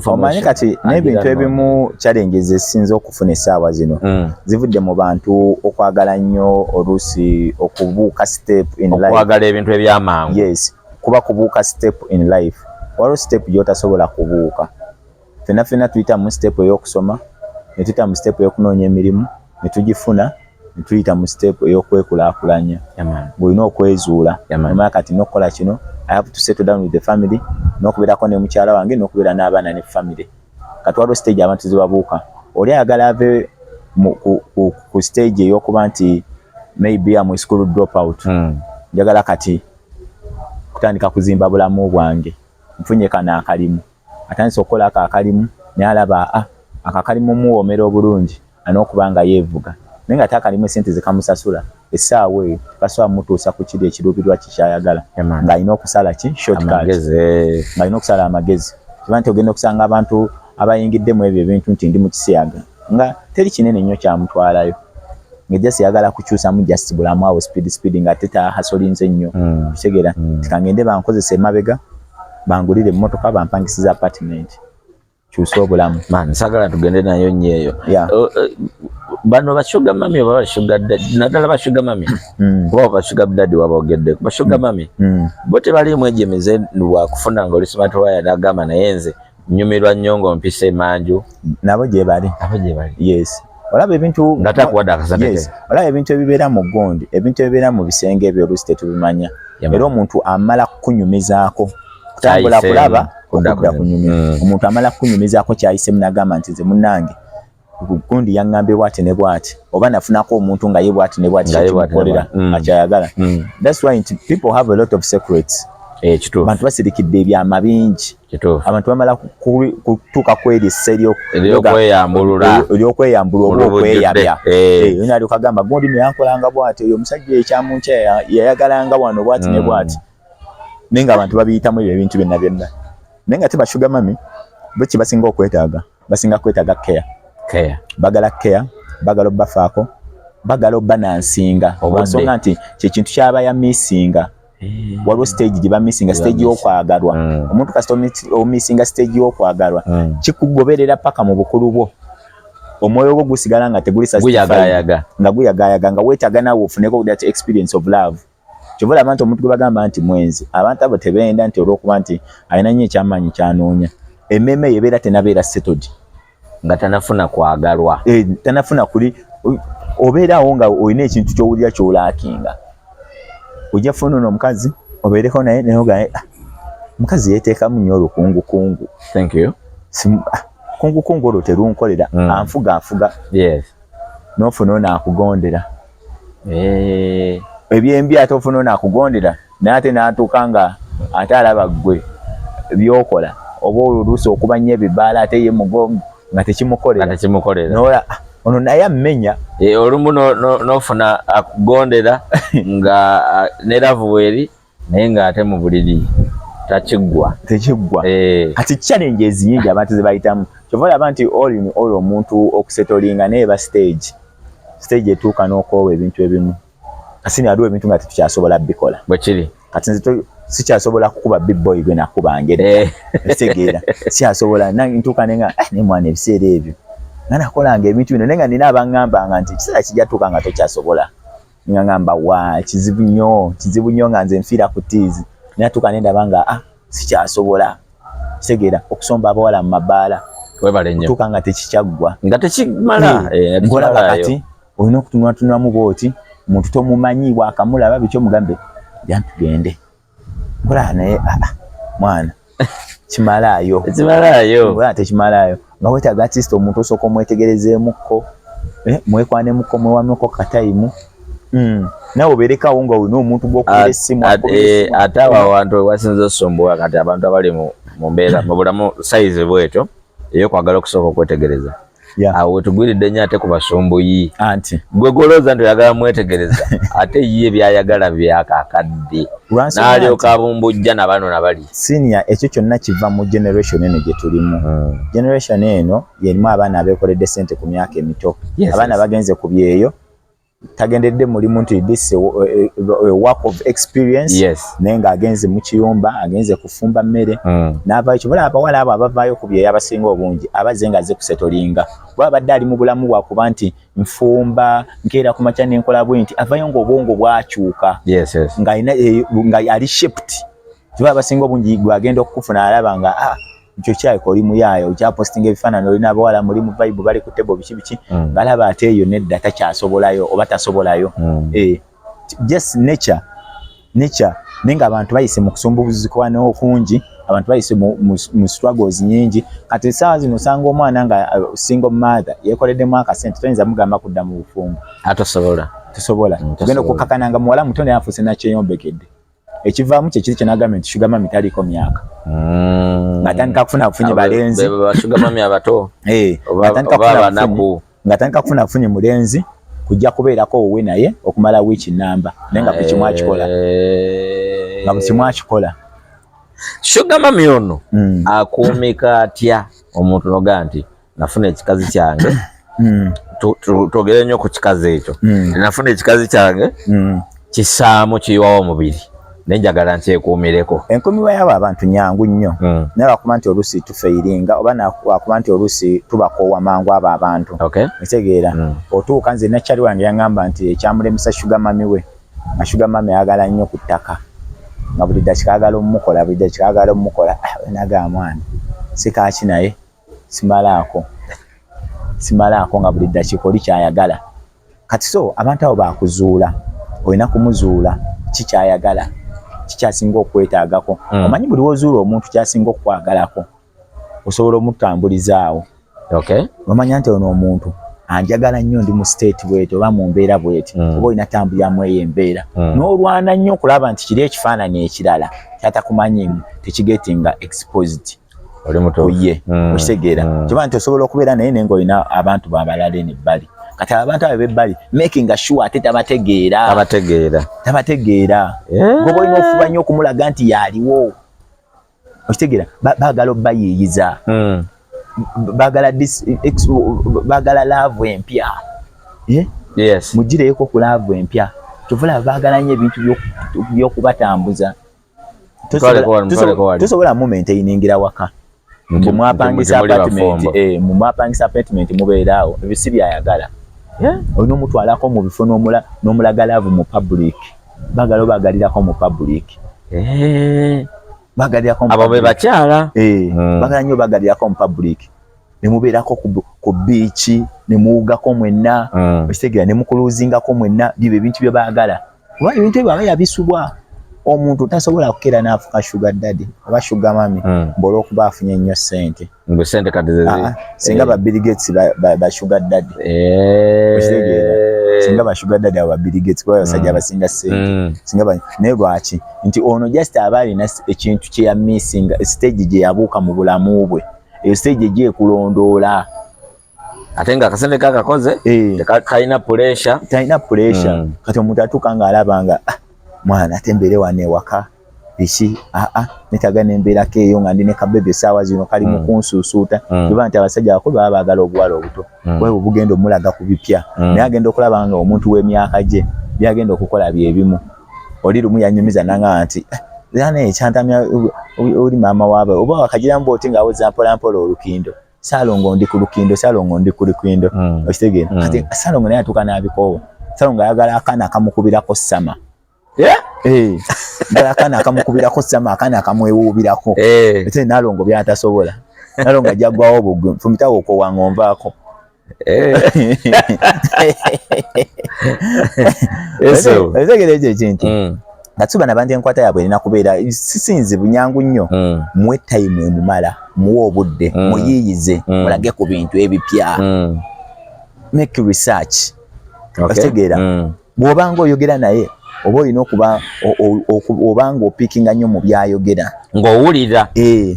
Omanyi kati n'ebintu ebimu challenges ezisinza okufuna essaawa zino zivudde mu bantu okwagala nnyo oluusi okubuuka step in life. Okwagala ebintu ebyamangu. Yes. Kuba kubuuka step in life. Waliwo step gy'otasobola kubuuka. Ffenna tuyita mu step ey'okusoma, ne tuyita mu step ey'okunoonya emirimu, ne tugifuna, ne tuyita mu step ey'okwekulaakulanya. Bw'olina okwezuula. Omanya kati n'okukola kino I have to settle down with the family. N'okubeerako ne mukyala wange n'okubeera n'abaana ne family. Kati waliwo stage abantu zibabuuka. Oli ayagala ave ku stage ey'okuba nti maybe am school drop out. Njagala kati kutandika kuzimba bulamu bwange. Nfunye kana akalimu. Atandise okukola akalimu naye alaba akakalimu muwoomera obulungi n'okubanga yeevuga. Naye nga takalimu esente zikamusasula. Essaawa eyo kasobola mutuusa ku kiri ekiruubirwa kikyayagala ng'alina okusala shortcut ng'alina okusala amagezi kiba nti ogenda okusanga abantu abayingiddemu ebyo ebintu nti ndi mu kisiyaga nga teri kinene nnyo kyamutwalayo ng'ejjasi yagala kukyusamu just bulamu awo speed nga tetahasolinze nnyo kitegeera tikangende bankozesa emabega bangulire emmotoka bampangisiza apartment kyusa obulamu sagala tugende nayo nnyo eyo bano bashuga mami oba bashuga daddy naddala bashuga mami kuba bashuga daddy wabogedde bashuga mami bo tebalimu ejemeze lwakufuna ng'oli smart wire n'agamba naye nze nnyumirwa nnyo ng'ompise manju nabo gye bali yes olaba ebintu ngatakuwadde akasateke olaba ebintu ebibeera mu gondi ebintu ebibeera mu bisenge ebyo oluusi tetubimanya era omuntu amala kukunyumizaako kutambula kulaba okudda kunyumiza omuntu amala kukunyumizaako kyayisemu n'agamba nti nze munnange gundi yangambye bwati ne bwati oba nafunako omuntu nga ye bwati ne bwati kyekimukolera akyayagala. That's why people have a lot of secrets Kituufu. Abantu basirikidde ebyama bingi. Kituufu. Abantu bamala kutuuka kweri esseryo ery'okweyambulula oba okweyabya. Yona ali kagamba gondi ne yankolanga bw'ati oyo omusajja ekyamunkya yayagalanga wano bw'ati ne bw'ati. Nenga abantu babiyitamu ebyo ebintu byonna byonna. Nenga te bashuga mami bwe basinga okwetaaga. Basinga kwetaaga care. Bagala care, bagala bafaako, bagala banansinga. Obasonga nti kye kintu kyaba ya missinga. Waliwo stage gye ba missinga, stage y'okwagalwa. Omuntu kasita omissinga stage y'okwagalwa kikugoberera paka mu bukulu bwo. Omwoyo gwo gusigala nga teguli satisfied nga guyagayaga nga weetaaga naawe ofuneko that experience of love. Kyovula abantu omuntu gwe bagamba nti mwenzi abantu abo tebeenda nti olw'okuba nti alina nnyo ekyamaanyi kyanoonya. Emmeme yebeera tenabeera settled nga tanafuna kwagalwa. Tanafuna kuli obeerawo nga olina ekintu ky'owulira ky'olaakinga. Ojja funa omukazi obeereko naye naye omukazi yeeteekamu nnyo olukungukungu. Thank you. Kungukungu olwo terunkolera anfuga. Yes. N'ofuna onaakugondera. Ebyembi ate ofuna onaakugondera naye ate n'atuuka nga ate alaba ggwe byokola oba oluusi okuba nnyo ebibaala ate ye mugongo nga tekimukolera. Nola ono naye ammenya. Olumu n'ofuna akugondera nga ne lavu weri naye ng'ate mu buliri tekiggwa. Kati challenges nyingi abantu ze bayitamu. Kyova olaba nti oli omuntu okusetolinga naye ba stage etuuka n'okwowa ebintu ebimu. Kasini aliwo ebintu nga tetukyasobola bikola. Bwe kiri. Kati nze sikyasobola kukuba big boy gwe nakubanga edda. Kitegeera. Sikyasobola ntuuka nenga ne mwana ebiseera ebyo. Nga nakolanga ebintu bino nenga nina abangambanga nti kiseera kijja tuuka nga tokyasobola. Nga ngamba kizibu nnyo nga nze nfiira ku tiizi. Naye tuuka nendaba nga sikyasobola. Kitegeera okusomba abawala mu mabaala. Webale nnyo. Tuuka nga tekikyaggwa. Nga tekimala. Nkola wakati olina okutunulatunulamu bw'oti omuntu tomumanyi bwakamulaba biki omugambe tugende. Nkola naye mwana kimalaayo. Tekimalayo. Nga weetaaga artist omuntu osooka omwetegerezeemukko mwekwanemukko mwewamuko katayimu. Nawe obeerekawo nga olina omuntu gw'okubira essimu. Ate abo abantu wewasinza osombowa kati abantu abali mu mbeera mu bulamu sayizi bwetyo ey'okwagala okusooka okwetegereza. Awo wetugwiridde nnyo ate ku basumbuyi. Anti gwe golooza nti oyagala mwetegereza ate ye byayagala byakakadde n'alyoka abumbujja na bano nabali. Senior ekyo kyonna kiva mu generation eno gye tulimu. Generation eno yerimu abaana abeekoledde ssente ku myaka emito. Abaana bagenze ku byeyo tagendedde mulimu nti this a work of experience. Naye ng'agenze mu kiyumba agenze kufumba mmere n'avaayo kibula abawala abo abavaayo ku byeyo abasinga obungi abaze nga azze kusetolinga bwaba badde ali mu bulamu bwakuba nti nfumba nkeera ku makya n'enkola bwe nti avaayo ng'obwongo bwakyuka nga ali shaped. Kiba abasinga obungi gwagenda okukufuna alaba nga ekyo kyayiko oli muyaayo okyapostinga ebifaananyi olina abawala muri mu vibe bali ku tebo biki ng'alaba ate eyo nedda takyasobolayo oba tasobolayo. Just nature nenga abantu bayise mu kusumbuzibwa n'okungi abantu bayise mu struggles nyingi. Kati essaawa zino osanga omwana nga single mother yeekoleddemu akasente toyinza mugamba kudda mu bufumbo. Tosobola. Tugenda okukakana nga muwala muto naye afuuse nakyeyombekedde. Ekivaamu kye kiri kye nagamba nti sugar mami taliko myaka. Ng'atandika kufuna afunye balenzi. Sugar mami abato. Ng'atandika kufuna afunye mulenzi kujja kubeerako wowe naye okumala wiiki namba naye nga buli kimu akikola. Sugar mami ono akuumika atya omuntu noga nti nafuna ekikazi kyange. Twogere nnyo ku kikazi ekyo. Nafuna ekikazi kyange kisaamu kiyiwawo omubiri. Nenjagala nkyekuumireko. Enkuumirwa y'abo abantu nyangu nnyo. Naye wakuba nti oluusi tufeiringa oba wakuba nti oluusi tubakoowa mangu abo abantu. Ekitegeera otuuka nze nakyali wange yaŋŋamba nti ekyamulemesa sugar mami we nga sugar mami ayagala nnyo ku ttaka nga buli ddakiika ayagala omumukola. Naga mwana sikaaki naye simalaako nga buli ddakiika oli kyayagala. Kati so abantu abo bakuzuula olina kumuzuula kikyayagala kikyasinga okwetaagako. Omanyi buli wozuula omuntu kyasinga okwagalako osobola omutambulizaawo. Omanya nti ono omuntu anjagala nnyo ndi mu state bweti oba mu mbeera bweti oba olina tambuliramu eyo embeera n'olwana nnyo okulaba nti kiri ekifaananyi ekirala kyatakumanyimu tekigetinga exposed oli muto ye okitegeera kiba nti osobola okubeera naye naye ng'olina abantu babalala ebbali kati abantu abo b'ebbali making sure ate tabategeera ngoba olina ofuba nnyo okumulaga nti yaaliwo okitegeera baagala obbayiiyiza baagala laavu empya mugireyeko ku laavu empya kyovula baagala nnyo ebintu by'okubatambuza tosobola mumaintainingira waka mwapangisa apartment mubeeraawo ebyo si byayagala olina omutwalako mu bifo n'omulaga laavu mu public baagala obaagalirako mu public abo be bakyala baagala nnyo baagalirako mu public ne mubeerako ku biiki ne muwugako mwenna okitegeera ne mukuluuzingako mwenna bibyo ebintu bye baagala kuba ebintu ebyo aba yabisubwa omuntu tasobola kukeera n'afuka sugar daddy oba sugar mami olw'okuba afunye nnyo ssente singa ba Bill Gates ba sugar daddy okitegeera singa ba sugar daddy aba Bill Gates kuba abasajja abasinga ssente singa naye lwaki nti ono just aba alina ekintu kye yamissing stage gye yabuuka mu bulamu bwe eyo stage gye ekulondoola ate nga akasente kakakoze kalina pressure kati omuntu atuuka ng'alaba nga mwana ate mbeere wano ewaka biki netaga nembeerako eyo nga ndi ne kabebe essaawa zino kali mu kunsuusuuta kuba nti abasajja bakulu baba baagala obuwala obuto bwe bugenda omulaga ku bipya naye agenda okulaba nga omuntu w'emyaka gye byagenda okukola byebimu oli lumu yanyumiza nanga nti zana ekyantamya oli maama waabe oba wakagiramu booti ng'awoza mpolampola olukindo Salongo ndi ku lukindo okitegeera kati Salongo naye atuuka n'abikoowa Salongo ayagala akaana akamukubirako ssama akana akamukubirako ssama akana akamwewuubirako ate Nalongo byatasobola Nalongo ajagwawo bugwe fumitawo ko wangombaako ekyo ekintu natsuba nabandi enkwata yabwe erina kubeera sisinzi bunyangu nnyo muwe time omumala muwe obudde muyiyize mulage ku bintu ebipya make research okitegeera bw'obanga oyogera naye oba olina okuba obanga opikinga nnyo mu byayogera ng'owulira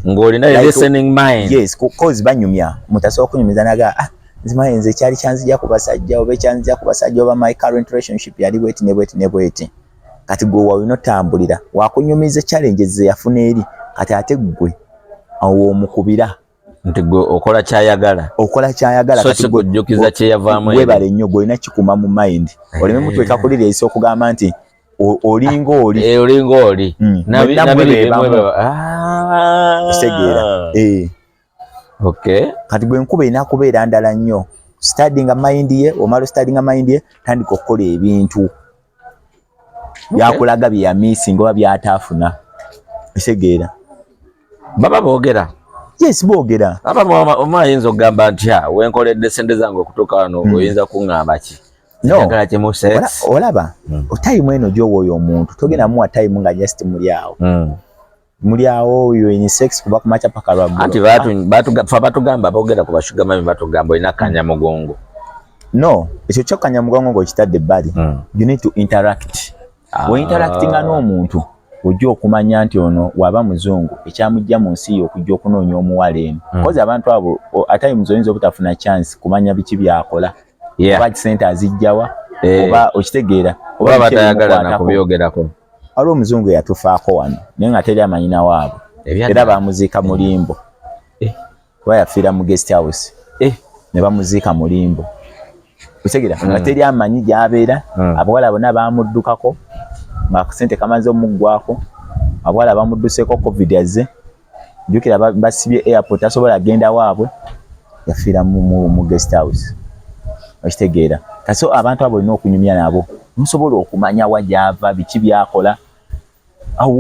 ng'olina listening mind yes cause banyumya mutasobola okunyumiza naga nzimaye nze kyali kyanzija ku basajja oba ekyanzija ku basajja oba my current relationship yali bweti ne bweti kati gwe walina otambulira wakunyumiza challenges ze yafuna eri kati ate gwe awo omukubira nti gwe okola kyayagala kati gujjukiza kyeyavaamu webale nnyo gwe olina kikuma mu mind oleme mutweka kulira esi okugamba nti olinga oli kitegeera kati gwe enkuba erina kubeera ndala nnyo studyinga mind ye omala studyinga mind ye tandika okukola ebintu byakulaga bye yamisinga oba byataafuna kitegeera baba boogera yes boogera oba ayinza okugamba nti wenkoledde sente zange okutuuka wano oyinza kuŋŋamba ki njagala kimu sex olaba time eno gy'owa oyo omuntu togenda muwa time nga just muli awo in sex kuba kumaca paka lwaggulu anti batugamba boogera ku bashuga mami batugamba olina kanyamugongo no ekyo kyo kanyamugongo ng'okitadde ebbali you need to interact interactinga n'omuntu ojja okumanya nti ono waba muzungu ekyamujja mu nsi yo okujja okunoonya omuwala eno kozi abantu abo atimes oyinza obutafuna chance kumanya biki byakola oba kisente azijjawa oba okitegeera oba batayagala nakubyogerako waliwo omuzungu eyatufaako wano naye nga teri amanyina waabwe era bamuziika mulimbo kuba yafiira mu guest house ne bamuziika mulimbo okitegeera nga teri amanyi gy'abeera abawala bonna bamuddukako nga kusente kamaze omuggwako abawala bamudduseeko covid azze jjukira basibye airport asobola agenda waabwe yafiira mu guest house okitegeera kaso abantu abo olina okunyumya nabo musobola okumanya wa gy'ava biki byakola awo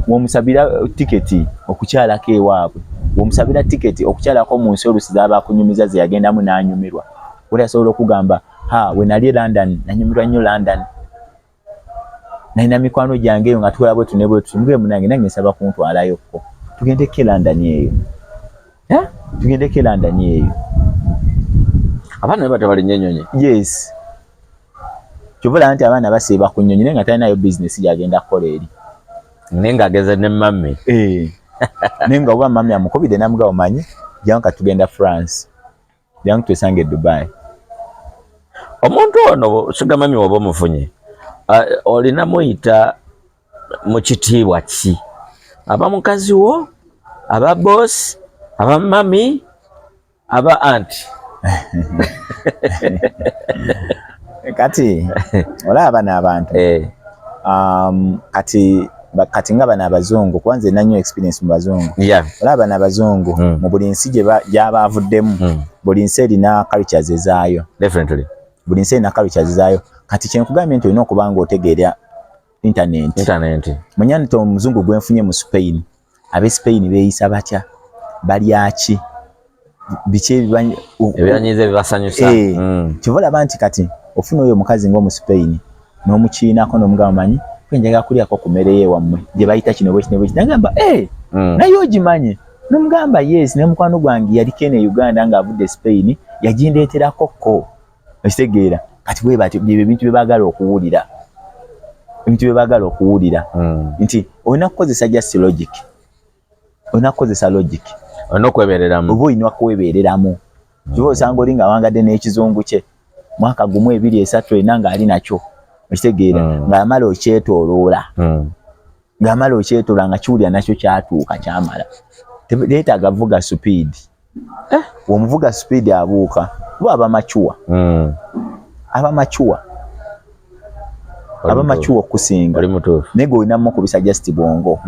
womusabira tiketi okukyalako ewaabwe womusabira tiketi okukyalako mu nsi olusi zaba akunyumiza ze yagendamu n'anyumirwa oli asobola okugamba we nali London nanyumirwa nnyo London nalina mikwano gyange eyo nga tukola bwetu ne bwetu mugwe munange nange nsaba kuntwalayokko tugendeko London eyo Abaana bata bali nnyonyi. Yes. Kyobola nti abaana basiiba ku nnyonyi naye nga talinayo business gyagenda kukola eri. Nenga ageze ne mami. Nenga oba mami amukubide namuga omanyi jangu katugenda France. Jangu twesange Dubai. Omuntu ono suga mami waba omufunye. Olina muyita mu kitiibwa ki? Aba mukazi wo, aba boss, aba mami, aba auntie. Kati olaba n'abantu. Kati nga bana abazungu kwanza nanyo experience mu bazungu. Olaba n'abazungu mu buli nsi gy'abaavuddemu buli nsi erina cultures ezaayo. Definitely. Buli nsi erina cultures ezaayo. Kati kyenkugambye nti olina okuba ng'otegeera internet. Manya nti omuzungu gwenfunye mu Spain. Ab'e Spain beeyisa batya? Balyaki? Biki ebyanyize bibasanyusa. Kivola banti kati ofuna oyo mukazi ng'omu Spain n'omukiinako n'omugamba manyi kwenjaga kulyako ku mmere yewammwe gye bayita kino bwe nagamba naye ogimanyi n'omugamba yes ne mukwano gwange yali kene Uganda ng'avudde Spain yagindeeterako ko ekitegeera kati bwe bati ebintu bye baagala okuwulira nti olina kukozesa just logic olina kukozesa logic olina okwebereramu oba olina kwebereramu kiba osanga oli nga awangadde n'ekizungu kye mwaka gumu 2 3 ena ng'ali nakyo ekitegeera ng'amala okyetooloola nga kiwulira nakyo kyatuuka kyamala leetaaga vuga speed omuvuga speed abuuka kuba aba machuwa okusinga naye olina mukubisa just bwongo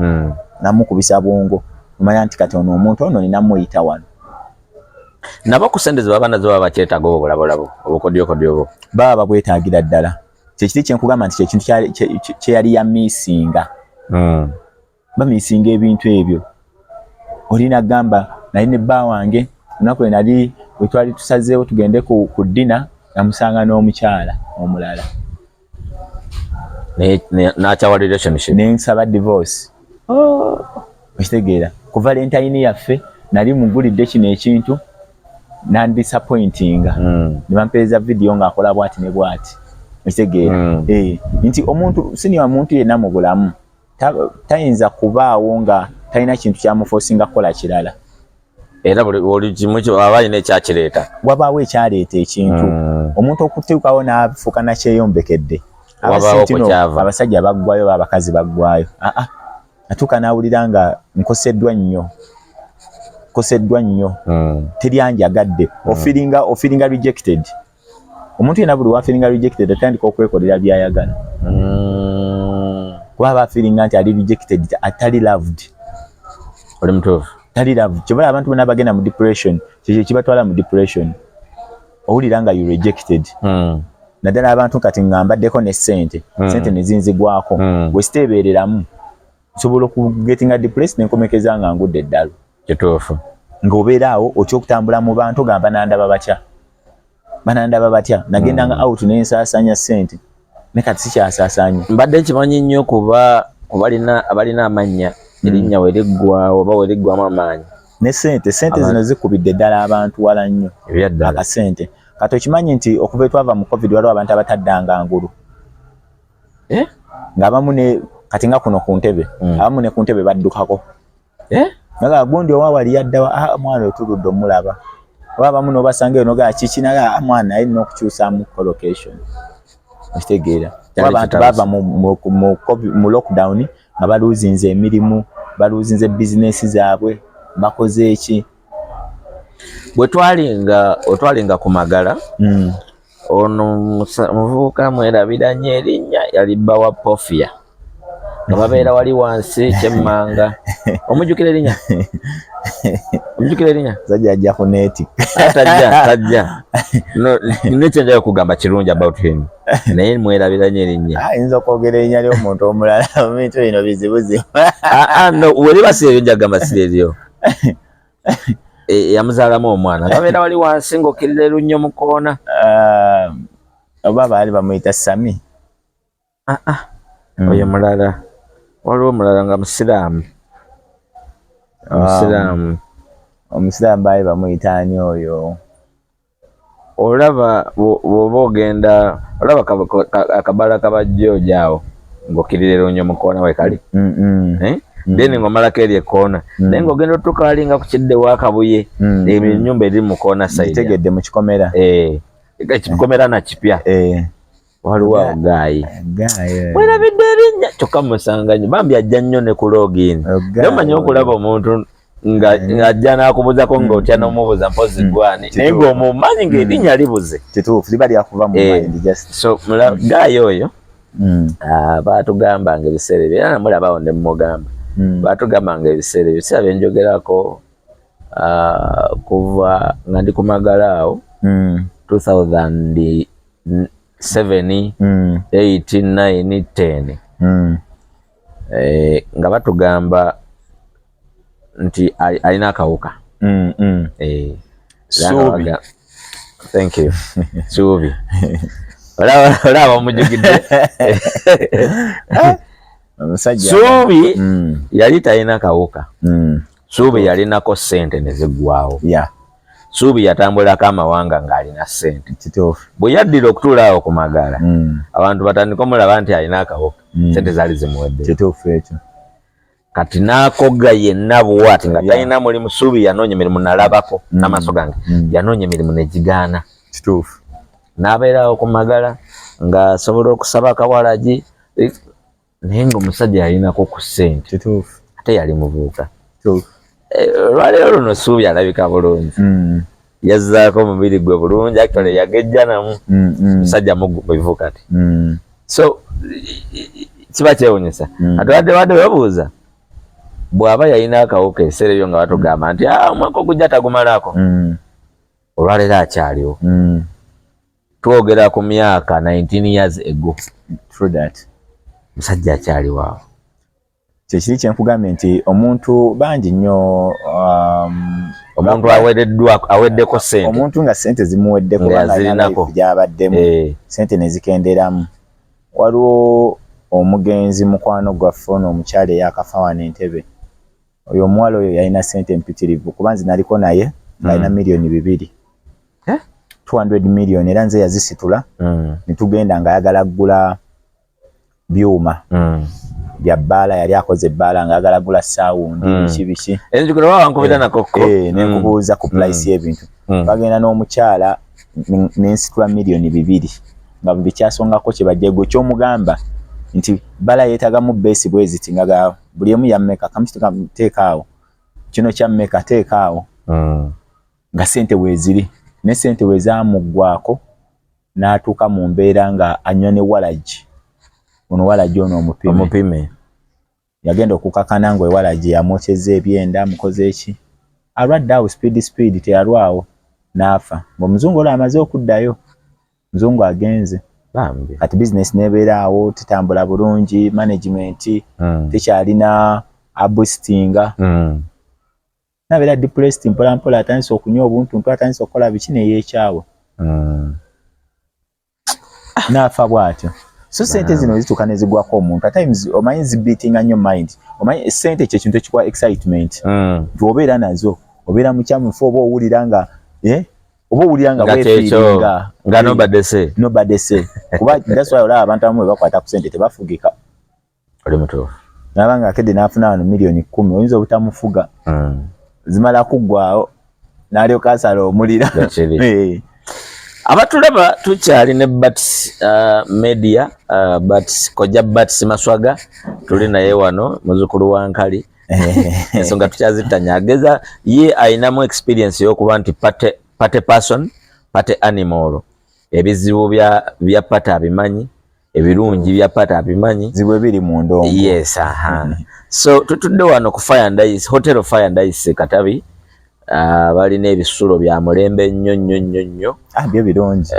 namukubisa bwongo omanya nti kati ono omuntu ono nina muyita wano nabo kusendeza baba nazo baba bakyetaaga obulabolabo obukodyokodyo obo baba babwetaagira ddala kyekiti kyenkugamba nti kyekintu kyeyali ya miisinga bamiisinga ebintu ebyo olina gamba nali ne bba wange lunaku lwe nali bwe twali tusazeewo tugende ku ddina namusanga n'omukyala omulala n'akyawa relationship nensaba divorce okitegeera ku valentine yaffe nali mugulidde kino ekintu nandisappointinga ne bampeereza video ng'akola bwati ne bwati okitegeera nti omuntu siniwa muntu yenna mu bulamu tayinza kubaawo nga talina kintu kyamufosinga kukola kirala era buli kimu aba alina ekyakireeta wabaawo ekyaleeta ekintu omuntu okutuukawo n'afuuka nakyeyombekedde abasajja baggwayo abakazi baggwayo atuuka n'awulira nga nkoseddwa nnyo teryanjagadde ofiringa rejected omuntu yena buli wafiringa rejected atandika okwekolera byayagala kuba abafiringa nti ali rejected atali loved oli mutuufu tali loved kyobola abantu bonna bagenda mu depression kyekyo kibatwala mu depression owulira nga you rejected naddala abantu kati ngambaddeko ne sente ne zinzigwako bwe siteebereramu nsobola okugetinga depressed nenkomekeza nga ngudde eddalo kituufu ng'obeeraawo otya okutambula mu bantu gamba banandaba batya nagendanga out nensaasanya sente ne kati sikyasaasaanya mbadde nkimanyi nnyo kuba abalina amannya erinnya weriggwawo oba weriggwamu amaanyi ne sente zino zikubidde ddala abantu wala nnyo akasente kati okimanyi nti okuva etwava mu covid waliwo abantu abataddanga ngulu ng'abamu kati nga kuno ku ntebe abamu ne ku ntebe baddukako naga gundi owawali yaddawa mwana otuludde omulaba oba abamu n'obasanga eyo nogaa kiki naga mwana alina okukyusaamu collocation okitegeera abantu bava mu lockdown nga baluuzinze emirimu baluuzinze bizinesi zaabwe bakoze eki bwe otwalinga ku Magala ono muvubuka mwerabiranye erinnya yali bba wa Pofia nga babeera wali wansi kyemmanga omujjukira erinnya sajja ajja ku neeti tajja nekyenjayo kugamba kirungi about him naye mwerabiranye erinnya ayinza okwogera erinnya ly'omuntu omulala bintu bino bizibuzibu no weri basireyo njagamba sireryo yamuzaalamu omwana babeera wali wansi ng'okkirira erunnyo mu koona oba baali bamuyita Sami oyo mulala waliwo omulala nga musiraamu omusiraamu baali bamuyita ani oyo olaba bogenda olaba akabala kabajjo jao ngokirire nnyo mukona we kali then ngomala keri ekona then ngogenda tukalinga ku kidde wa kabuye ebinyumba eri mukona side tegedde mu kikomera kikomera na kipya waliwo gayi wera biderinya choka musanganyo bambi ajja nnyo ne ku login yamanyo okulaba omuntu nga ajja nakubuzako nga otya n'omubuza mpozi gwani naye ng'omumanyi ng'erinnya libuze kituufu liba lyakuva mu mind just so gayi oyo baatugambanga ebiseera ebyo era namulabawo ne mugamba baatugambanga ebiseera ebyo bisera byenjogerako kuva nga ndi kumagala awo 2007 8 9 10 nga batugamba nti alina akawuka Suubi. Thank you Suubi olaba omujugidde Suubi yali talina kawuka Suubi yalinako sente neziggwawo Suubi yatambulako amawanga ng'alina sente bwe yaddira okutuula awo ku magala abantu batandika omulaba nti alina akawuka sente zaali zimuwedde kati n'akogga yenna bw'ati nga talina mulimu Suubi yanoonya emirimu nalabako n'amaaso gange yanoonya emirimu ne gigaana n'abeerawo ku magala ng'asobola okusaba akawalagi naye ng'omusajja yalinako ku ssente ate yali muvubuka olwaleero luno Suubi alabika bulungi yazzaako omubiri gwe bulungi actually yagejja namu musajja muvubuka ati so kiba kyewunyisa ate wadde webuuza bw'aba yalina akawuka ebiseera ebyo nga batugamba nti omwaka ogujja tagumalako olwaleero akyaliwo twogera ku myaka 19 years ago musajja akyaliwo awo kyekiri kyenkugambye nti omuntu bangi nnyo omuntu aweddeko sente omuntu nga sente zimuweddeko yazirinako gyabaddemu sente nezikenderamu waliwo omugenzi mukwano gwaffe ono omukyala eyakafa wano Entebbe oyo omuwala oyo yalina sente mpitirivu kuba nze naliko naye ng'alina miliyoni 2 200 million era nze yazisitula netugenda nga ayagala kugula byuma bya bbaala yali akoze bbaala nga ayagala kugula saawundi biki enzikiro wankubira nakoko nenkubuuza ku price y'ebintu bagenda n'omukyala nensitula miliyoni 2 nga buli kyasongako kye bajjego ky'omugamba nti bala yeetagamu beesi bweziti nga buli emu yammeka kamuteekaawo kino kyammeka teekaawo nga sente weeziri ne sente weezaamuggwako n'atuuka mu mbeera nga anywa ne walagi ono walagi ono omupime yagenda okukakana nga ewalagi yamwokyeza ebyenda amukoze eki alwadde awo speed teyalwawo n'afa ng'omuzungu olwo amaze okuddayo muzungu agenze kati business nebeera awo tetambula bulungi management tekyalina aboostinga nabeera depressed mpolampola atandise okunywa obuntuntu atandise okukola biki neyeekyawo n'afa bw'atyo so sente zino zituuka ne zigwako omuntu at times omanyi zibeatinga nnyo mind omanyi sente kye kintu ekikuwa excitement obeera nazo obeera mukyamufu oba owulira nga weefiiringa nga nobody say kuba that's why olaba abantu abamu bakwata ku sente tebafugika oli mutuufu nabanga akedde n'afuna wano miliyoni 10 oyinza obutamufuga zimala kuggwawo n'alyoka asala omulira abatulaba tukyali ne Bats Media Bats Kojja Bats Maswaga tuli naye wano muzukulu wa Nkali ensonga tukyazitanya ageza ye ayinamu experience y'okuba nti pate person pate animal ebizibu bya pata abimanyi ebirungi bya pata abimanyi zibwe biri mu ndongo yes so tutudde wano ku Fire and Ice Hotel Fire and Ice Katabi balina ebisulo bya mulembe nnyo byo birungi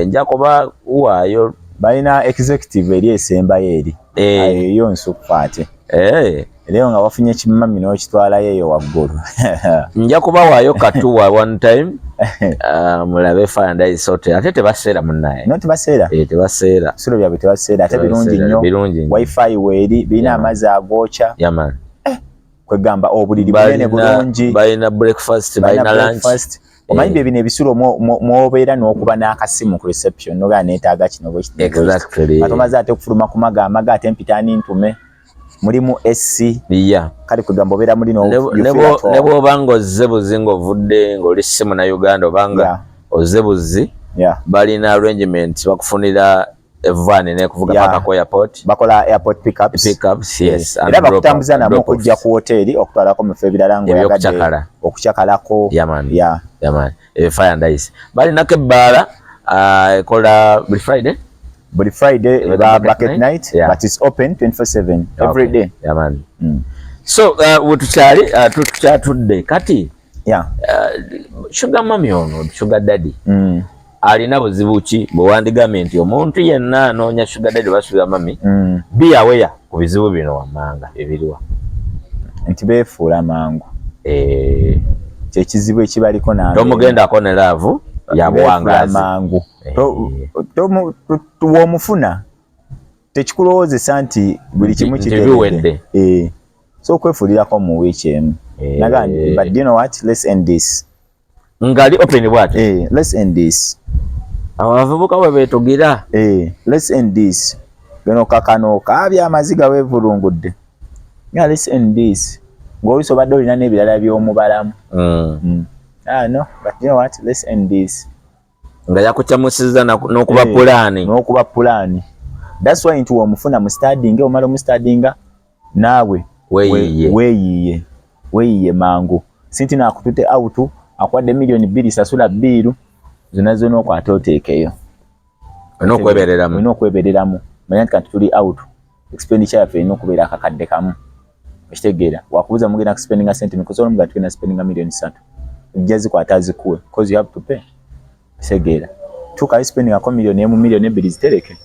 nja kuba waayo balina executive eri esembayo eri eyo nsukufaate leo nga wafunye kimami n'okitwalayo eyo waggulu nja kuba waayo katuwa one time mulabe Fire and Ice Hotel ate tebaseera munnaye tebaseera tebaseera bisulo byabwe tebaseera ate birungi nnyo wifi weeri birina amazzi agookya yaman kwegamba obuliri bunene bulungi balina breakfast balina lunch omanyi bye bino ebisulo mwobeera n'okuba n'akasimu ku reception nogaa neetaaga kino bwe kino exactly atomaze ate okufuluma ku maga ate mpitaani ntume mulimu SC kale kugamba obeera muli ne bw'oba ng'ozze buzi ng'ovudde ng'oli simu na Uganda obanga ozze buzi balina arrangement bakufunira evani nekuvuga paka ku airport bakola airport pickups yes era bakutambuza namwe okujja ku hoteli okutwalako mu ebirala ngo yagadde okuchakalako yaman fire and ice balina kebbaala ekola buli Friday bucket night but it's open 24/7 every day yaman so tukyatudde kati sugar mami ono sugar daddy alina buzibu ki bwewandigambye nti omuntu yenna anoonya sugar daddy oba sugar mami be aware ku bizibu bino wammanga ebiriwa nti beefuula mangu kyekizibu ekibaliko tomugendako ne laavu yabuwangazi mangu womufuna tekikulowoozesa nti buli kimu kibiwedde so okwefuulirako mu wiiki emu nagambye but you know what let's end this ngali open bwate let's end this abavubuka bwe beetugira let's end this gano kakano kaabya amaziga weevulungudde let's end this ng'oyisa obadde olina n'ebirala by'omubalamu no but you know what let's end this nga yakukyamusizza n'okuba pulaani that's why nti womufuna mu studying omala omustudinga naawe weeyiye mangu sinti naakutute out akwadde million 2 sasula biiru zonna okwata oteekeyo okwebereramu manya nti kanti tuli out expenditure yaffe erina okubeera akakadde kamu ekitegeera wakubuza mugenda kuspendinga sente mikosobola omuga tugenda spendinga million 3 ejja zikwata azikuwe because you have to pay ekitegeera tukayo spendingako million 1 million 2 zitereke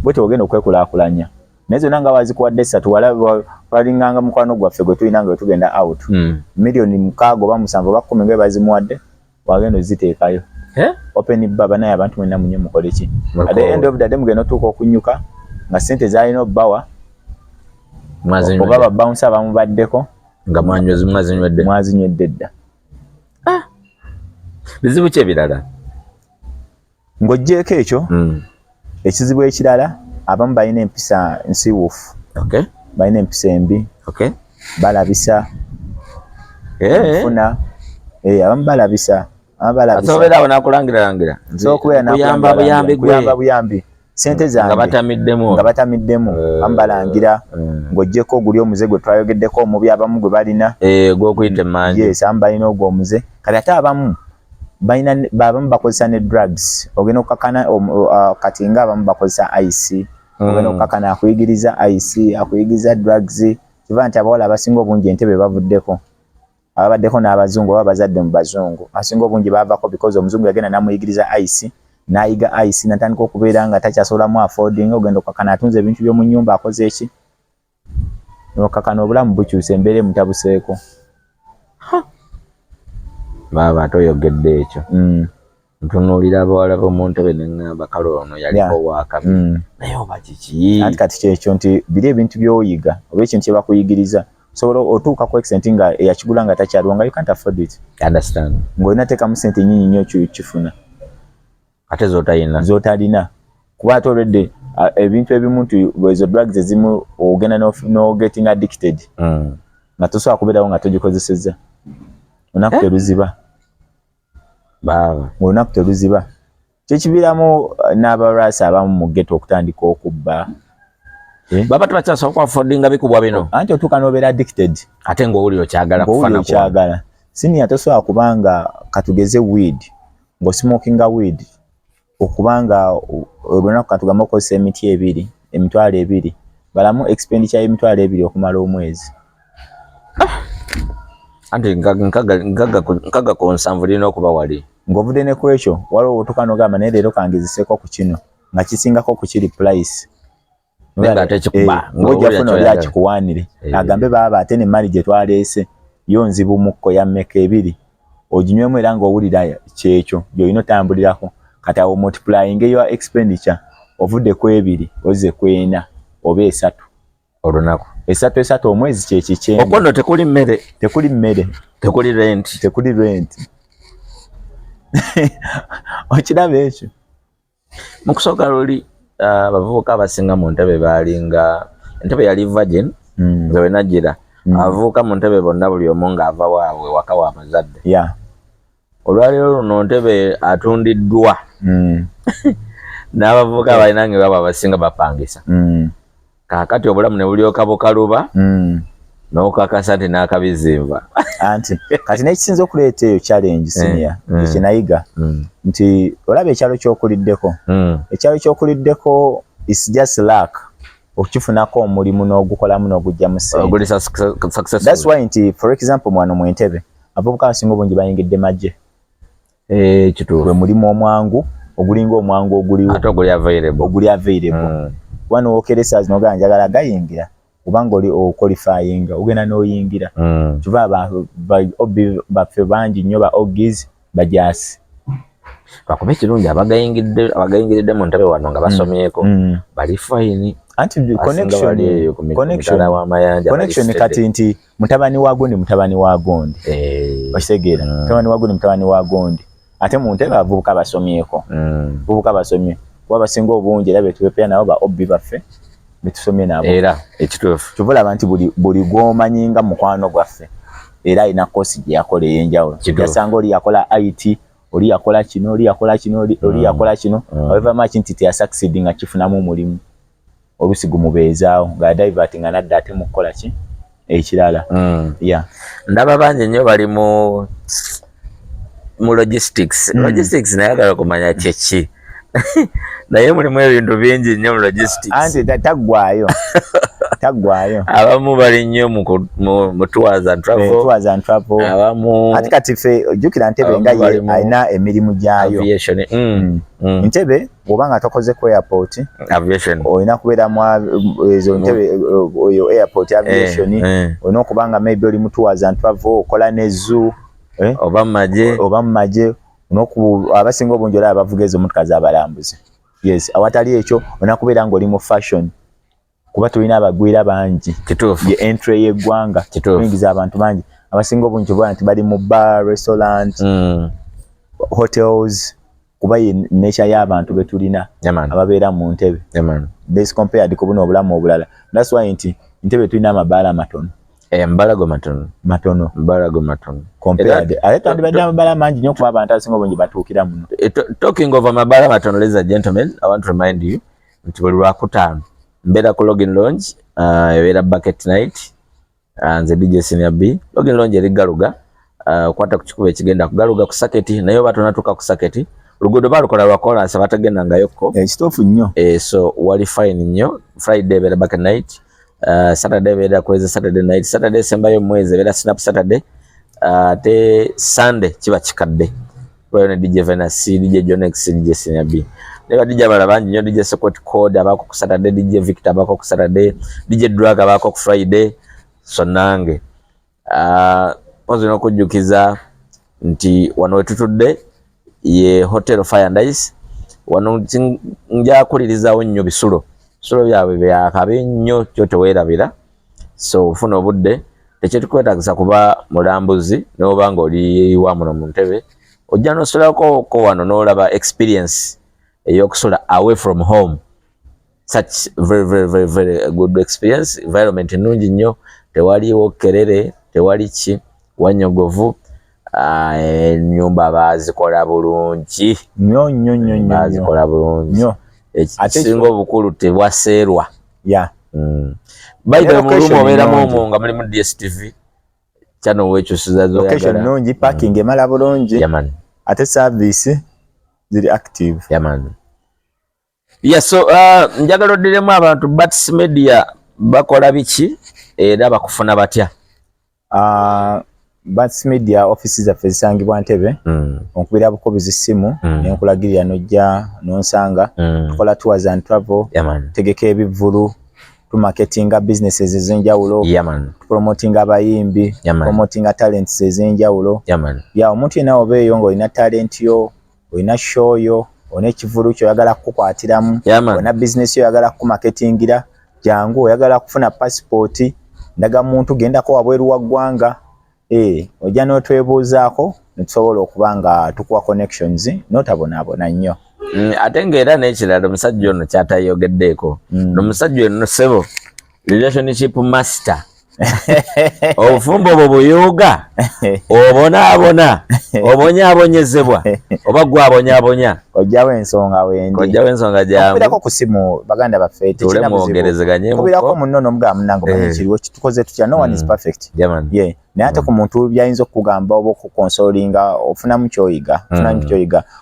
bwete ogenda okwekulaakulanya naye zonna nga wazikuwadde 3 walinganga mukwano gwaffe gwe tulina nga wetugenda out million 6 oba 7 oba 10 nga bazimuwadde wagenda oziteekayo open baba naye abantu mwenna munye mukole ki at the end of the day mugenda otuuka okunyuka nga sente zalina obbawa oba babounce abamubaddeko nga mwazinywedde dda bizibu ki ebirala ng'oggyeko ekyo ekizibu ekirala abamu balina empisa nsiiwuufu balina empisa embi balabisa funa abamu balabisa asobeerawo nakulangira kuyamba buyambi sente zange nga batamiddemu abamu balangira ng'oggyeko oguli omuze gwe twayogeddeko omubi abamu gwe balina gwokuyita emmanju abamu balina ogwo omuze kati ate abamu bakozesa ne drugs ogenda okukakana kati nga abamu bakozesa ice ogenda okukakana akuyigiriza ice akuyigiriza drugs kiva nti abawala abasinga obungi entebe bavuddeko ababaddeko n'abazungu oba bazadde mu bazungu asinga obungi baavako because omuzungu yagenda namuyigiriza ice n'ayiga ice natandika okubeera nga takyasobolamu affording ogenda okukakana atunze ebintu by'omu nnyumba akoze eki okukakana obulamu bukyuse embeera emutabuseeko baba atoyogedde ekyo ntunuulira abawala b'omu ntebe neŋŋamba kale ono yaliko waakabi naye oba kiki anti kati kyekyo nti biri ebintu by'oyiga oba ekintu kye bakuyigiriza osobola otuuka ku extent nga eyakigula nga takyaliwo nga you can't afford it understand ng'olina teekamu sente nnyingi nnyo kifuna ate z'otalina kuba ate already ebintu ebimu nti ezo drugs ezimu ogenda no getting addicted nga tosobola kubeerawo nga togikozesezza olunaku teruziba olunaku teruziba kyekiviiramu n'abalwasi abamu mu ghetto okutandika okubba baba tebakyasobola okuaffordinga bikubwa bino anti otuuka n'obeera addicted ate ng'owuli okyagala okyagala siniya tosobola kubanga katugeze weed ng'osmokinga weed okubanga olunaku katugamba okozesa emitwalo 2 balamu expenditure y'emitwalo 2 okumala omwezi anti nkaga ku 7 lina okuba wali ng'ovudde ne ku ekyo waliwo otuuka n'ogamba naye leero kangezeseeko ku kino nga kisingako ku kiri price ng'ojjafuna oli akikuwaanire agambe baba ate n'emmali gye twaleese yo nzibu mukko ya mmeka 2 oginywemu era ng'owulira kyekyo gy'olina otambulirako kati awo multiplying your expenditure ovudde ku 2 ozze ku 4 oba 3 olunaku 3 omwezi kyekikye okono tekuli mmere tekuli tekuli rent okiraba ekyo mukusooka luli abavubuka abasinga mu ntebe balinga entebe yali virgin nga we nagira abavubuka mu ntebe bonna buli omu ng'ava waabwe waka wa mazadde olwaleero luno ntebe atundiddwa n'abavubuka balina ng'ewabo abasinga bapangisa kaakati obulamu ne bulyoka bukaluba n'okakasa nti n'akabizimba anti kati n'ekisinza okuleeta eyo challenge senior ekinayiga nti olaba ekyalo ky'okuliddeko ekyalo ky'okuliddeko is just luck okukifunako omulimu n'ogukolamu n'ogujjamu ssente. That's why nti for example mwano mu Entebbe abavubuka abasinga obungi bayingidde magye kituufu gwe mulimu omwangu ogulinga omwangu oguliwo ate oguli available wano wokeresas n'ogamba njagala gayingira kubanga oli oqualifyinga ogenda n'oyingira kiva baffe bangi nnyo ba oggies bajasi lwakuba ekirungi abagayingiridde mu ntebe wano nga basomyeko bali fine anti connection kati nti mutabani wa gondi okitegeera mutabani wa gondi mutabani wa gondi ate mu ntebe abavubuka basomyeko abavubuka basomye kuba basinga obungi era betubepeya nabo ba obbi baffe betusomye nabo era ekituufu tubulaba nti buli gw'omanyinga mukwano gwaffe era alina kosi gye yakola ey'enjawulo yasanga oli yakola IT oli yakola kino oli yakola kino oli yakola kino however much nti teyasucceed nga kifunamu omulimu olusi gumubeezaawo nga divertinga nadda ate mu kukola ki ekirala ndaba bangi nnyo bali mu logistics nayagala okumanya kyeki naye mulimu ebintu bingi nnyo mu logistics anti taggwayo abamu bali nnyo mu tours and travel abamu ati kati ffe ojjukira Ntebbe nga ye alina emirimu gyayo Ntebbe bw'obanga tokoze ku airport olina kubeera mu ezo Ntebbe oyo airport aviation olina okubanga maybe oli mu tours and travel okola ne zoo oba mu magye abasinga obungi olaba bavuga ezo motoka z'abalambuzi awatali ekyo olina kubeera ng'oli mu fashion kuba tulina abagwira bangi ye entry y'eggwanga tuyingiza abantu bangi abasinga obungi tubola nti bali mu bar restaurant hotels kuba ye nature y'abantu be tulina ababeera mu Ntebbe this compared ku buno obulamu obulala that's why nti Ntebbe tulina amabaala matono embalago matono compared ate twandibadde amabaala mangi nnyo kuba abantu abasinga obungi batuukira muno. Talking of amabaala matono, ladies and gentlemen, I want to remind you nti buli Lwakutaano mbeera ku Login Lounge ebeera bucket night nze DJ Senior B. Login Lounge eri Galuga kwata ku kikubo ekigenda ku Galuga ku Saketi naye oba tonatuuka ku Saketi oluguudo baalukola lwa kolansi abatagendangayokko ekituufu nnyo so wali fine nnyo. Friday ebeera bucket night, Saturday ebeera kweza Saturday night, Saturday esembayo mu mwezi ebeera Snap Saturday, ate Sunday kiba kikadde kubayo ne DJ Venasi, DJ Jonex, DJ Senior B. Neba DJ abala bangi nnyo, DJ Secret Code abaako ku Saturday, DJ Victor abaako ku Saturday, DJ Drug abaako ku Friday. So nange pozi n'okujjukiza nti wano wetutudde ye Hotel Fire and Ice. Wano nja kulirizawo nnyo bisulo byabwe byakabe nnyo kyo teweerabira, so ufuna obudde tekyetukwetagisa kuba mulambuzi n'oba ng'oli wa muno mu Ntebbe ojja n'osulako wano n'olaba experience ey'okusula away from home. Such very good experience. Environment nnungi nnyo, tewaliwo kerere, tewali ki, wanyogovu. Ennyumba bazikola bulungi nnyo bazikola bulungi ekisinga obukulu tebwaseerwa. Bayibuli mu lumu obeeramu omwo nga mulimu DSTV channel wekyusiza zoyagala. Location nnungi, parking emala bulungi, ate service ziri active. So njagala oddiremu abantu Bats Media bakola biki era bakufuna batya? Bats Media offices zaffe zisangibwa Ntebbe, onkubira bukobizi simu nenkulagirira nojja nonsanga. Tukola tours and travel, tegeka ebivulu, tumarketinga businesses ez'enjawulo, tupromotinga abayimbi, promotinga talents ez'enjawulo. Omuntu yenna obeeyo ng'olina talent yo, olina show yo, olina ekivulu kyoyagala kukwatiramu, olina business yoyagala kumarketingira, jangu oyagala kufuna passport, ndaga muntu gendako wabweru wa ggwanga, ojja n'otwebuuzaako nitusobola okubanga tukuwa connections notabonaabona nnyo. Ate ng'era n'ekirala omusajja ono kyatayogeddeeko omusajja ono sebo relationship master obufumbo obwo buyuuga obonaabona obonyaabonyezebwa oba gwe abonyaabonya ojjawo ensonga gyamu okubirako ku simu baganda baffe tekinamuzibuokubirako munno n'omugamba munange omanyikiriwo kitukoze tutya no one is perfect naye ate ku muntu byayinza okukugamba oba okukonsolinga ofunamu kyoyiga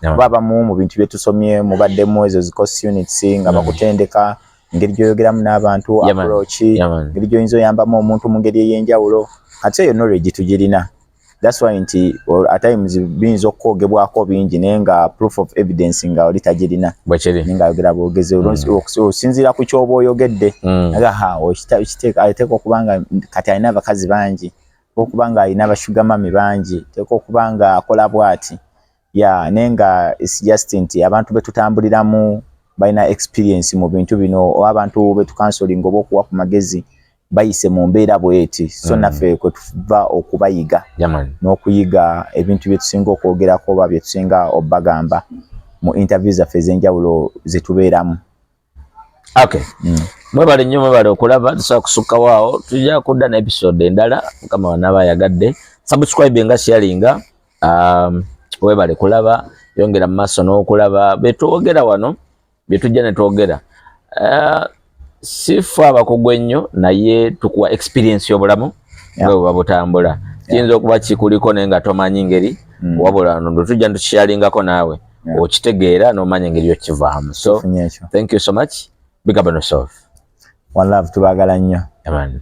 oba abamu mu bintu byetusomye mubaddemu ezo course units nga bakutendeka engeri gyoyogeramu n'abantu approach engeri gyoyinza oyambamu omuntu mu ngeri ey'enjawulo kati eyo knowledge tugirina. That's why nti at times biyinza okwogebwako bingi naye nga proof of evidence nga oli tagirina nga ayogera bwogezi osinziira ku kyoba oyogedde ateeka okubanga kati alina abakazi bangi okubanga alina abashugamami bangi teeka okubanga akola bwati naye nga it's just nti abantu betutambuliramu balina experience mu bintu bino oba abantu betukansolinga oba okuwa ku magezi bayise mu mbeera bweti so naffe kwe tuva okubayiga n'okuyiga ebintu byetusinga okwogerako oba byetusinga obbagamba mu interview zaffe ez'enjawulo zetubeeramu. Mwebale nnyo mwebale okulaba tusobola kusukkawo awo tujja kudda na episode endala mukama wanaaba ayagadde subscribe nga sharinga webale kulaba yongera mu maaso n'okulaba betwogera wano byetujja ne twogera sifa abakugu ennyo naye tukuwa experience y'obulamu nga bwe butambula kiyinza okuba kikuliko naye nga tomanyi ngeri wabula ndo tujja ntukishalingako naawe okitegeera n'omanya engeri yokivaamu. So thank you so much. Big up on yourself. One love, tubaagala nnyo. Amen.